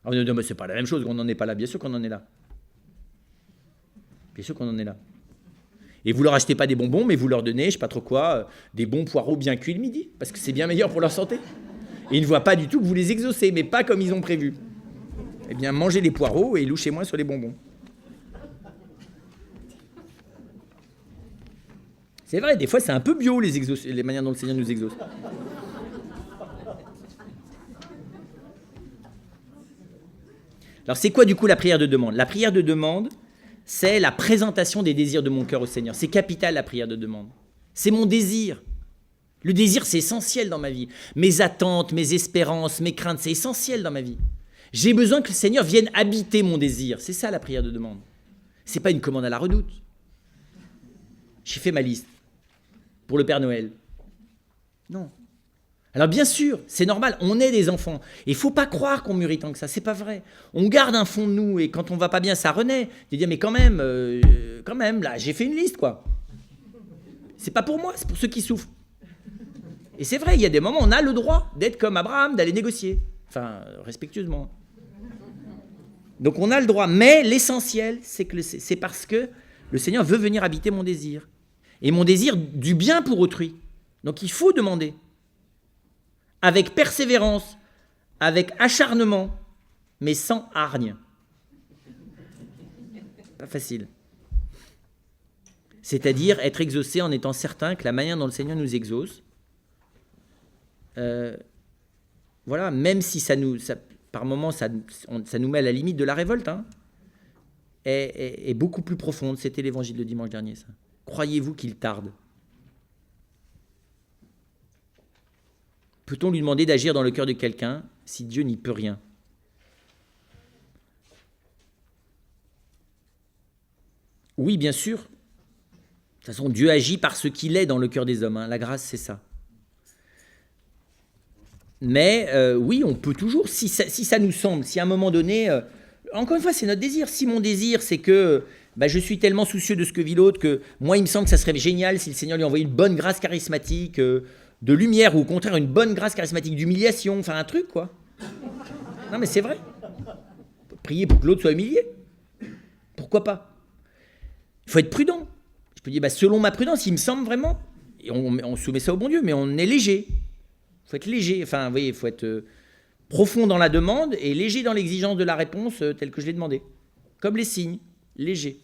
Alors, non, mais c'est pas la même chose, on n'en est pas là. Bien sûr qu'on en est là. Bien sûr qu'on en est là. Et vous leur achetez pas des bonbons, mais vous leur donnez, je sais pas trop quoi, des bons poireaux bien cuits le midi, parce que c'est bien meilleur pour leur santé. Et ils ne voient pas du tout que vous les exaucez, mais pas comme ils ont prévu. Eh bien, mangez les poireaux et louchez-moi sur les bonbons. C'est vrai, des fois, c'est un peu bio, les manières dont le Seigneur nous exauce. Alors, c'est quoi, du coup, la prière de demande? La prière de demande, c'est la présentation des désirs de mon cœur au Seigneur. C'est capital, la prière de demande. C'est mon désir. Le désir, c'est essentiel dans ma vie. Mes attentes, mes espérances, mes craintes, c'est essentiel dans ma vie. J'ai besoin que le Seigneur vienne habiter mon désir. C'est ça, la prière de demande. Ce n'est pas une commande à la redoute. J'ai fait ma liste pour le Père Noël. Non. Alors bien sûr, c'est normal, on est des enfants. Et il ne faut pas croire qu'on mûrit tant que ça, c'est pas vrai. On garde un fond de nous et quand on va pas bien, ça renaît. De dire mais quand même, là, j'ai fait une liste quoi. C'est pas pour moi, c'est pour ceux qui souffrent. Et c'est vrai, il y a des moments où on a le droit d'être comme Abraham, d'aller négocier. Enfin, respectueusement. Donc on a le droit, mais l'essentiel, c'est parce que le Seigneur veut venir habiter mon désir. Et mon désir du bien pour autrui. Donc il faut demander. Avec persévérance, avec acharnement, mais sans hargne. Pas facile. C'est-à-dire être exaucé en étant certain que la manière dont le Seigneur nous exauce, voilà, même si par moments ça nous met à la limite de la révolte, hein, est beaucoup plus profonde. C'était l'évangile de dimanche dernier, ça. Croyez-vous qu'il tarde? Peut-on lui demander d'agir dans le cœur de quelqu'un si Dieu n'y peut rien? Oui, bien sûr. De toute façon, Dieu agit par ce qu'il est dans le cœur des hommes. Hein. La grâce, c'est ça. Mais oui, on peut toujours, si ça nous semble, si à un moment donné, encore une fois, c'est notre désir. Si mon désir, c'est que je suis tellement soucieux de ce que vit l'autre que moi, il me semble que ça serait génial si le Seigneur lui envoyait une bonne grâce charismatique, de lumière, ou au contraire une bonne grâce charismatique d'humiliation, enfin un truc quoi. Non mais c'est vrai. Prier pour que l'autre soit humilié. Pourquoi pas? Il faut être prudent. Je peux dire, selon ma prudence, il me semble vraiment, et on soumet ça au bon Dieu, mais on est léger. Il faut être léger, enfin vous voyez, il faut être profond dans la demande et léger dans l'exigence de la réponse telle que je l'ai demandé. Comme les signes, léger.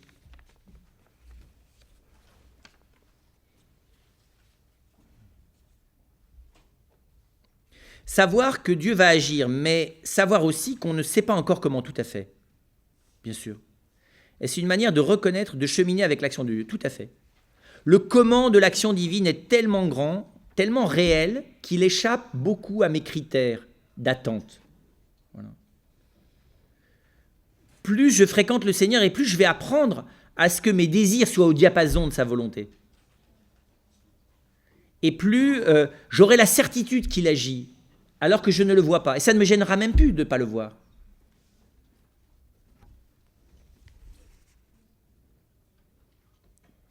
Savoir que Dieu va agir, mais savoir aussi qu'on ne sait pas encore comment tout à fait. Bien sûr. Est-ce une manière de reconnaître, de cheminer avec l'action de Dieu? Tout à fait. Le comment de l'action divine est tellement grand, tellement réel, qu'il échappe beaucoup à mes critères d'attente. Voilà. Plus je fréquente le Seigneur et plus je vais apprendre à ce que mes désirs soient au diapason de sa volonté. Et plus j'aurai la certitude qu'il agit, alors que je ne le vois pas. Et ça ne me gênera même plus de ne pas le voir.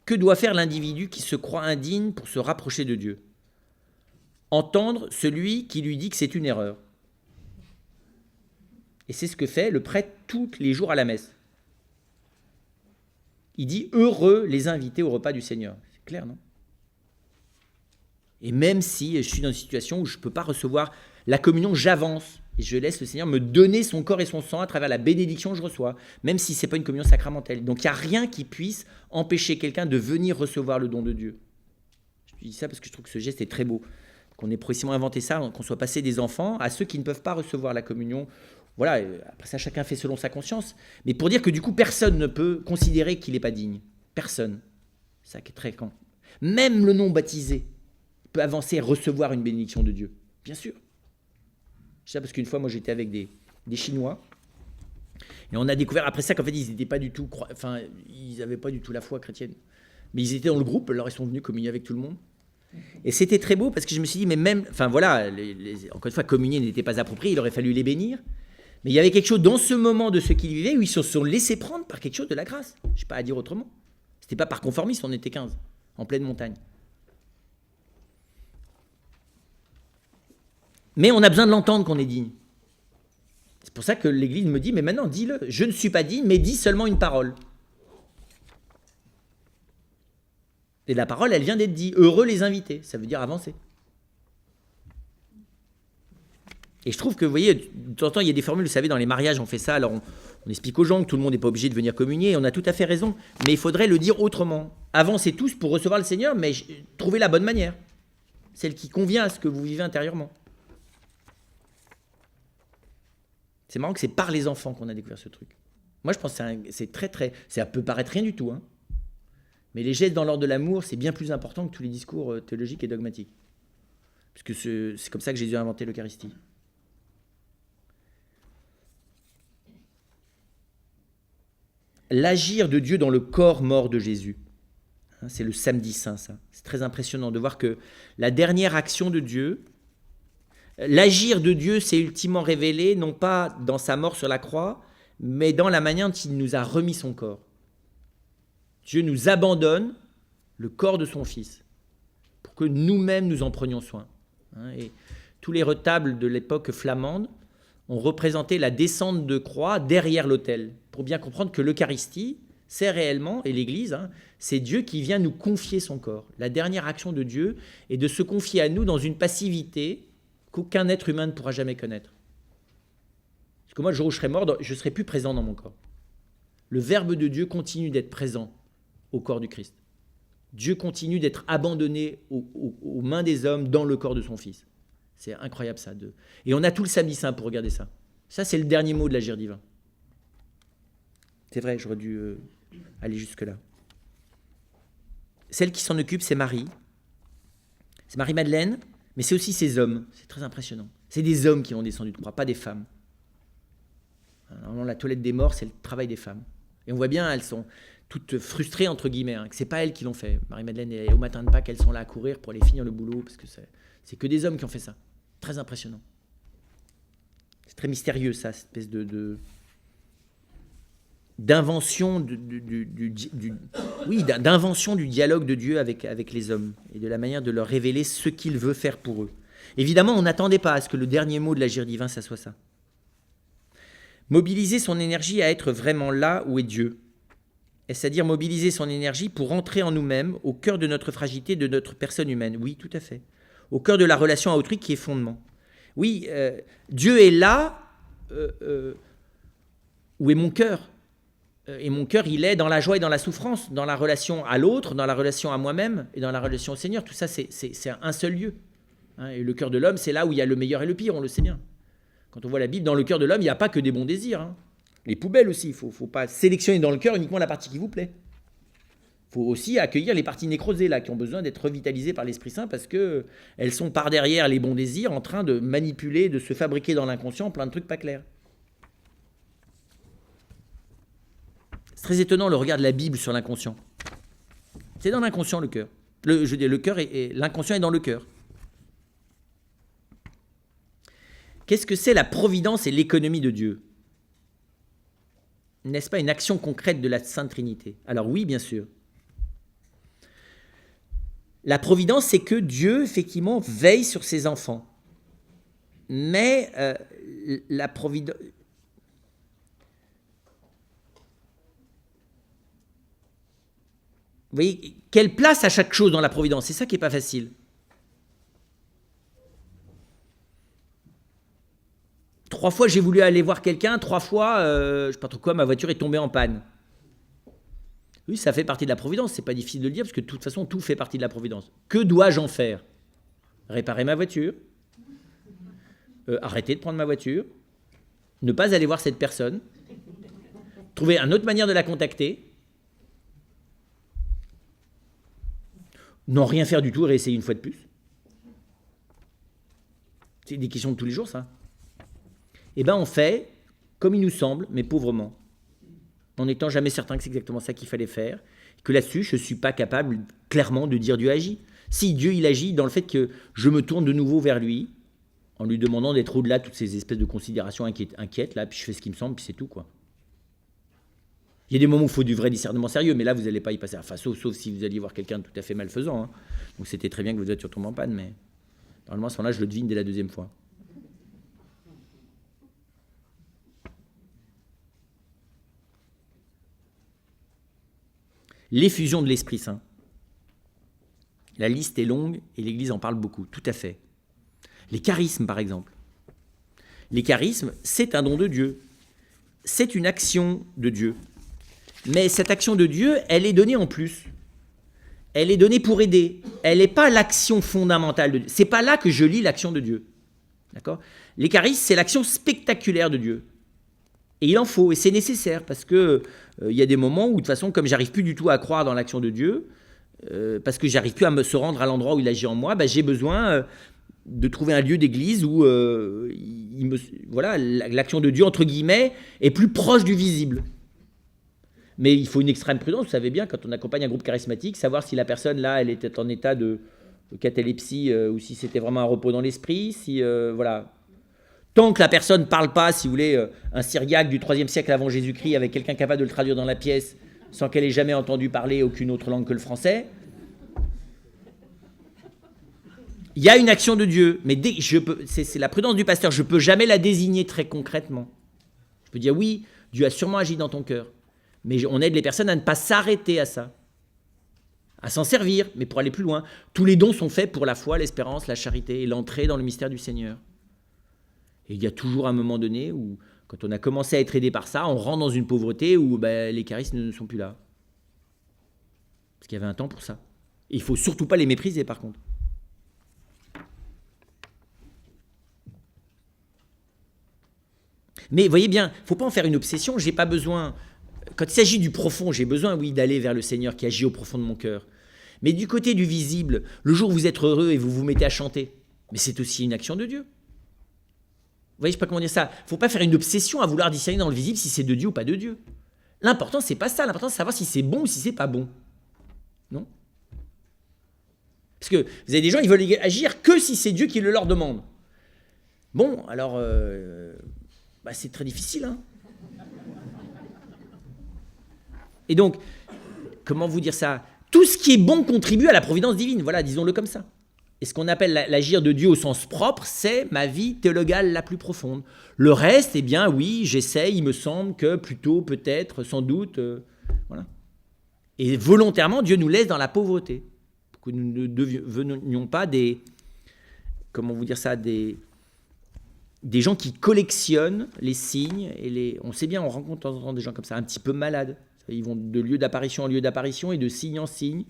Que doit faire l'individu qui se croit indigne pour se rapprocher de Dieu? Entendre celui qui lui dit que c'est une erreur. Et c'est ce que fait le prêtre tous les jours à la messe. Il dit « Heureux les invités au repas du Seigneur ». C'est clair, non? Et même si je suis dans une situation où je ne peux pas recevoir la communion, j'avance et je laisse le Seigneur me donner son corps et son sang à travers la bénédiction que je reçois, même si ce n'est pas une communion sacramentelle. Donc il n'y a rien qui puisse empêcher quelqu'un de venir recevoir le don de Dieu. Je dis ça parce que je trouve que ce geste est très beau. Qu'on ait précisément inventé ça, qu'on soit passé des enfants à ceux qui ne peuvent pas recevoir la communion. Voilà, après ça, chacun fait selon sa conscience. Mais pour dire que du coup, personne ne peut considérer qu'il n'est pas digne. Personne. C'est ça qui est très grand. Même le non-baptisé peut avancer et recevoir une bénédiction de Dieu. Bien sûr. Je sais ça parce qu'une fois, moi, j'étais avec des Chinois. Et on a découvert après ça qu'en fait, ils n'étaient pas du tout... Enfin, ils n'avaient pas du tout la foi chrétienne. Mais ils étaient dans le groupe, alors ils sont venus communier avec tout le monde. Et c'était très beau parce que je me suis dit, mais même, enfin voilà, encore une fois, communier n'était pas approprié, il aurait fallu les bénir. Mais il y avait quelque chose dans ce moment de ce qu'ils vivaient où ils se sont laissés prendre par quelque chose de la grâce. Je ne sais pas à dire autrement. C'était pas par conformisme, on était 15, en pleine montagne. Mais on a besoin de l'entendre qu'on est digne. C'est pour ça que l'Église me dit, mais maintenant, dis-le. Je ne suis pas digne, mais dis seulement une parole. Et la parole, elle vient d'être dite. Heureux les invités, ça veut dire avancer. Et je trouve que, vous voyez, de temps en temps, il y a des formules, vous savez, dans les mariages, on fait ça, alors on explique aux gens que tout le monde n'est pas obligé de venir communier, et on a tout à fait raison, mais il faudrait le dire autrement. Avancez tous pour recevoir le Seigneur, mais trouvez la bonne manière, celle qui convient à ce que vous vivez intérieurement. C'est marrant que c'est par les enfants qu'on a découvert ce truc. Moi, je pense que ça peut paraître rien du tout, hein. Mais les gestes dans l'ordre de l'amour, c'est bien plus important que tous les discours théologiques et dogmatiques. Puisque c'est comme ça que Jésus a inventé l'Eucharistie. L'agir de Dieu dans le corps mort de Jésus. C'est le samedi saint, ça. C'est très impressionnant de voir que la dernière action de Dieu, l'agir de Dieu s'est ultimement révélé, non pas dans sa mort sur la croix, mais dans la manière dont il nous a remis son corps. Dieu nous abandonne le corps de son Fils pour que nous-mêmes nous en prenions soin. Et tous les retables de l'époque flamande ont représenté la descente de croix derrière l'autel, pour bien comprendre que l'Eucharistie, c'est réellement, et l'Église, c'est Dieu qui vient nous confier son corps. La dernière action de Dieu est de se confier à nous dans une passivité qu'aucun être humain ne pourra jamais connaître. Parce que moi, le jour où je serai mort, je ne serai plus présent dans mon corps. Le Verbe de Dieu continue d'être présent au corps du Christ. Dieu continue d'être abandonné aux mains des hommes dans le corps de son Fils. C'est incroyable ça. Et on a tout le samedi saint pour regarder ça. Ça, c'est le dernier mot de l'agir divin. C'est vrai, j'aurais dû aller jusque-là. Celle qui s'en occupe, c'est Marie. C'est Marie-Madeleine, mais c'est aussi ces hommes. C'est très impressionnant. C'est des hommes qui ont descendu de croix, pas des femmes. Normalement, la toilette des morts, c'est le travail des femmes. Et on voit bien, elles sont toutes frustrées, entre guillemets, que ce n'est pas elles qui l'ont fait. Marie-Madeleine, et au matin de Pâques, elles sont là à courir pour aller finir le boulot, parce que c'est que des hommes qui ont fait ça. Très impressionnant. C'est très mystérieux, ça, cette espèce d'invention d'invention du dialogue de Dieu avec les hommes et de la manière de leur révéler ce qu'il veut faire pour eux. Évidemment, on n'attendait pas à ce que le dernier mot de l'agir divin, ça soit ça. Mobiliser son énergie à être vraiment là où est Dieu. C'est-à-dire mobiliser son énergie pour entrer en nous-mêmes, au cœur de notre fragilité, de notre personne humaine. Oui, tout à fait. Au cœur de la relation à autrui qui est fondement. Oui, Dieu est là où est mon cœur. Et mon cœur, il est dans la joie et dans la souffrance, dans la relation à l'autre, dans la relation à moi-même et dans la relation au Seigneur. Tout ça, c'est un seul lieu. Et le cœur de l'homme, c'est là où il y a le meilleur et le pire, on le sait bien. Quand on voit la Bible, dans le cœur de l'homme, il n'y a pas que des bons désirs. Les poubelles aussi, il ne faut pas sélectionner dans le cœur uniquement la partie qui vous plaît. Il faut aussi accueillir les parties nécrosées, là, qui ont besoin d'être revitalisées par l'Esprit Saint parce qu'elles sont par derrière les bons désirs en train de manipuler, de se fabriquer dans l'inconscient plein de trucs pas clairs. C'est très étonnant le regard de la Bible sur l'inconscient. C'est dans l'inconscient le cœur. Le cœur l'inconscient est dans le cœur. Qu'est-ce que c'est la providence et l'économie de Dieu ? N'est-ce pas une action concrète de la Sainte Trinité ? Alors oui, bien sûr. La providence, c'est que Dieu, effectivement, veille sur ses enfants. Mais la providence... Vous voyez, quelle place à chaque chose dans la providence ? C'est ça qui n'est pas facile. Trois fois, j'ai voulu aller voir quelqu'un. 3 fois, je ne sais pas trop quoi, ma voiture est tombée en panne. Oui, ça fait partie de la providence. C'est pas difficile de le dire, parce que de toute façon, tout fait partie de la providence. Que dois-je en faire ? Réparer ma voiture, arrêter de prendre ma voiture, ne pas aller voir cette personne, trouver une autre manière de la contacter, non rien faire du tout et réessayer une fois de plus. C'est des questions de tous les jours, ça. Eh bien, on fait comme il nous semble, mais pauvrement, en n'étant jamais certain que c'est exactement ça qu'il fallait faire, que là-dessus, je ne suis pas capable clairement de dire Dieu agit. Si Dieu, il agit dans le fait que je me tourne de nouveau vers lui, en lui demandant d'être au-delà de toutes ces espèces de considérations inquiètes, là, puis je fais ce qui me semble, puis c'est tout, quoi. Il y a des moments où il faut du vrai discernement sérieux, mais là, vous n'allez pas y passer. Enfin, sauf si vous alliez voir quelqu'un de tout à fait malfaisant. Hein. Donc c'était très bien que votre voiture tombe en panne, mais normalement, à ce moment-là, je le devine dès la deuxième fois. L'effusion de l'Esprit Saint. La liste est longue et l'Église en parle beaucoup, tout à fait. Les charismes, par exemple. Les charismes, c'est un don de Dieu. C'est une action de Dieu. Mais cette action de Dieu, elle est donnée en plus. Elle est donnée pour aider. Elle n'est pas l'action fondamentale de Dieu. C'est pas là que je lis l'action de Dieu. D'accord ? Les charismes, c'est l'action spectaculaire de Dieu. Et il en faut, et c'est nécessaire, parce que y a des moments où, de toute façon, comme j'arrive plus du tout à croire dans l'action de Dieu, parce que j'arrive plus à se rendre à l'endroit où il agit en moi, j'ai besoin de trouver un lieu d'église où l'action de Dieu, entre guillemets, est plus proche du visible. Mais il faut une extrême prudence, vous savez bien, quand on accompagne un groupe charismatique, savoir si la personne, là, elle était en état de catalepsie ou si c'était vraiment un repos dans l'esprit, Tant que la personne ne parle pas, si vous voulez, un syriaque du 3e siècle avant Jésus-Christ avec quelqu'un capable de le traduire dans la pièce sans qu'elle ait jamais entendu parler aucune autre langue que le français, il y a une action de Dieu, mais c'est la prudence du pasteur, je ne peux jamais la désigner très concrètement. Je peux dire oui, Dieu a sûrement agi dans ton cœur. Mais on aide les personnes à ne pas s'arrêter à ça, à s'en servir, mais pour aller plus loin. Tous les dons sont faits pour la foi, l'espérance, la charité et l'entrée dans le mystère du Seigneur. Et il y a toujours un moment donné où, quand on a commencé à être aidé par ça, on rentre dans une pauvreté où les charismes ne sont plus là. Parce qu'il y avait un temps pour ça. Et il ne faut surtout pas les mépriser, par contre. Mais voyez bien, il ne faut pas en faire une obsession, j'ai pas besoin... Quand il s'agit du profond, j'ai besoin, oui, d'aller vers le Seigneur qui agit au profond de mon cœur. Mais du côté du visible, le jour où vous êtes heureux et vous vous mettez à chanter, mais c'est aussi une action de Dieu. Vous voyez, je ne sais pas comment dire ça. Il ne faut pas faire une obsession à vouloir discerner dans le visible si c'est de Dieu ou pas de Dieu. L'important, c'est pas ça. L'important, c'est savoir si c'est bon ou si c'est pas bon. Non ? Parce que vous avez des gens, ils veulent agir que si c'est Dieu qui le leur demande. Bon, alors, c'est très difficile, hein. Et donc, comment vous dire ça ? Tout ce qui est bon contribue à la providence divine, voilà, disons-le comme ça. Et ce qu'on appelle l'agir de Dieu au sens propre, c'est ma vie théologale la plus profonde. Le reste, eh bien oui, j'essaye, il me semble que plutôt, peut-être, sans doute, voilà. Et volontairement, Dieu nous laisse dans la pauvreté, pour que nous ne devenions pas des gens qui collectionnent les signes, on sait bien, on rencontre de temps en temps des gens comme ça, un petit peu malades. Ils vont de lieu d'apparition en lieu d'apparition et de signe en signe,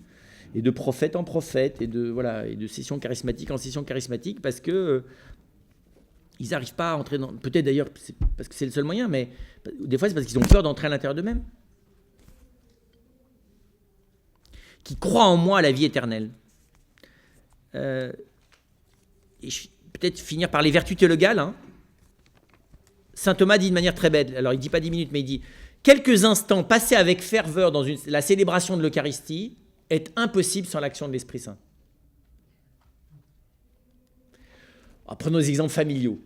et de prophète en prophète, et de session charismatique en session charismatique, parce que ils n'arrivent pas à entrer dans... Peut-être d'ailleurs, parce que c'est le seul moyen, mais des fois c'est parce qu'ils ont peur d'entrer à l'intérieur d'eux-mêmes. Qui croient en moi à la vie éternelle. Et peut-être finir par les vertus théologales. Hein. Saint Thomas dit de manière très belle, alors il ne dit pas 10 minutes, mais il dit... Quelques instants passés avec ferveur dans la célébration de l'Eucharistie est impossible sans l'action de l'Esprit Saint. Alors, prenons des exemples familiaux.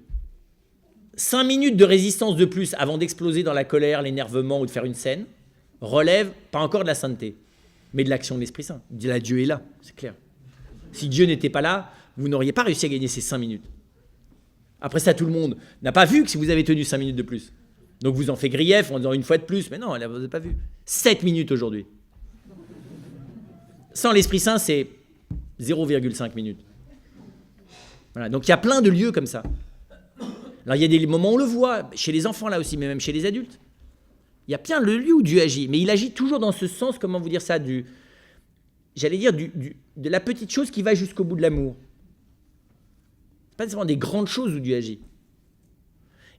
5 minutes de résistance de plus avant d'exploser dans la colère, l'énervement ou de faire une scène relève pas encore de la sainteté, mais de l'action de l'Esprit Saint. Là, Dieu est là, c'est clair. Si Dieu n'était pas là, vous n'auriez pas réussi à gagner ces 5 minutes. Après ça, tout le monde n'a pas vu que si vous avez tenu 5 minutes de plus. Donc vous en faites grief en disant une fois de plus, mais non, vous n'avez pas vu. 7 minutes aujourd'hui. Sans l'Esprit Saint, c'est 0,5 minutes. Voilà, donc il y a plein de lieux comme ça. Alors il y a des moments où on le voit, chez les enfants là aussi, mais même chez les adultes. Il y a plein de lieux où Dieu agit, mais il agit toujours dans ce sens, comment vous dire ça, de la petite chose qui va jusqu'au bout de l'amour. Pas nécessairement des grandes choses où Dieu agit.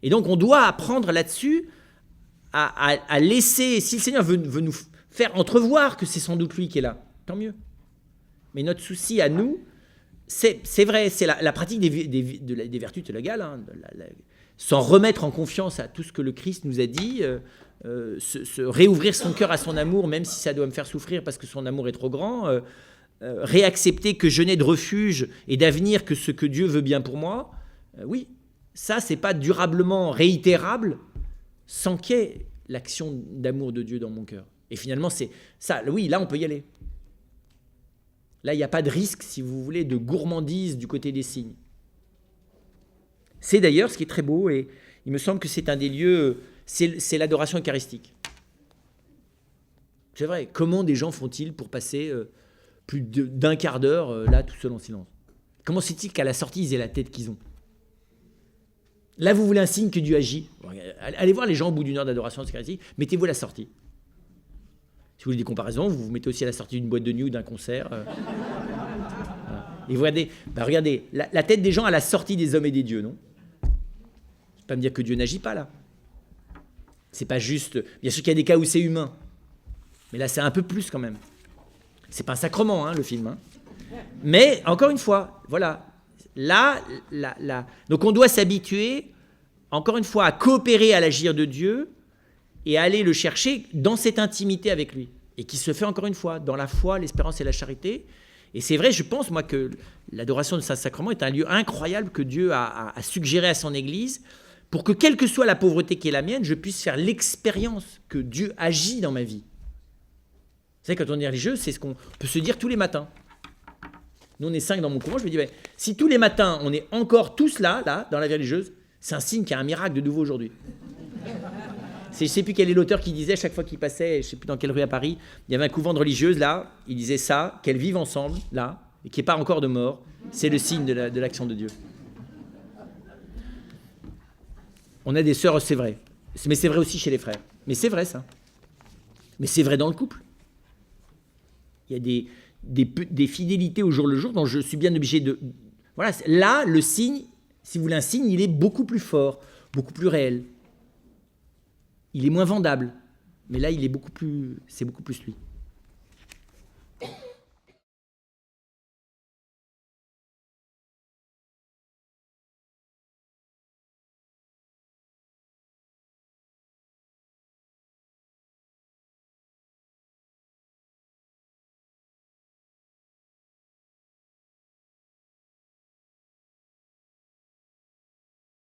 Et donc, on doit apprendre là-dessus à laisser, si le Seigneur veut nous faire entrevoir que c'est sans doute lui qui est là, tant mieux. Mais notre souci à nous, c'est vrai, c'est la pratique des vertus théologales, hein, s'en remettre en confiance à tout ce que le Christ nous a dit, se réouvrir son cœur à son amour, même si ça doit me faire souffrir parce que son amour est trop grand, réaccepter que je n'ai de refuge et d'avenir que ce que Dieu veut bien pour moi, oui, ça, c'est pas durablement réitérable sans qu'il y ait l'action d'amour de Dieu dans mon cœur. Et finalement, c'est ça, oui, là, on peut y aller. Là, il n'y a pas de risque, si vous voulez, de gourmandise du côté des signes. C'est d'ailleurs ce qui est très beau, et il me semble que c'est un des lieux, c'est l'adoration eucharistique. C'est vrai, comment des gens font-ils pour passer plus d'un quart d'heure là, tout seul en silence? Comment c'est-il qu'à la sortie, ils aient la tête qu'ils ont? Là, vous voulez un signe que Dieu agit. Allez voir les gens au bout d'une heure d'adoration eucharistique, mettez-vous à la sortie. Si vous voulez des comparaisons, vous vous mettez aussi à la sortie d'une boîte de nuit ou d'un concert. Et vous regardez, la tête des gens à la sortie des hommes et des dieux, non? Je ne vais pas me dire que Dieu n'agit pas là. C'est pas juste. Bien sûr qu'il y a des cas où c'est humain, mais là c'est un peu plus quand même. C'est pas un sacrement, hein, le film. Hein. Mais encore une fois, voilà. Là. Donc on doit s'habituer, encore une fois, à coopérer à l'agir de Dieu et à aller le chercher dans cette intimité avec lui. Et qui se fait encore une fois dans la foi, l'espérance et la charité. Et c'est vrai, je pense, moi, que l'adoration de Saint-Sacrement est un lieu incroyable que Dieu a suggéré à son Église pour que, quelle que soit la pauvreté qui est la mienne, je puisse faire l'expérience que Dieu agit dans ma vie. Vous savez, quand on est religieux, c'est ce qu'on peut se dire tous les matins. Nous, on est 5 dans mon couvent, je me dis, ouais, si tous les matins, on est encore tous là, dans la vie religieuse, c'est un signe qu'il y a un miracle de nouveau aujourd'hui. Je ne sais plus quel est l'auteur qui disait, chaque fois qu'il passait, je ne sais plus dans quelle rue à Paris, il y avait un couvent de religieuses, là, il disait ça, qu'elles vivent ensemble, là, et qu'il n'y ait pas encore de mort, c'est le signe de l'action de Dieu. On a des sœurs, c'est vrai. Mais c'est vrai aussi chez les frères. Mais c'est vrai, ça. Mais c'est vrai dans le couple. Il y a des fidélités au jour le jour dont je suis bien obligé de... Voilà, là, le signe, si vous voulez un signe, il est beaucoup plus fort, beaucoup plus réel. Il est moins vendable, mais là, c'est beaucoup plus lui.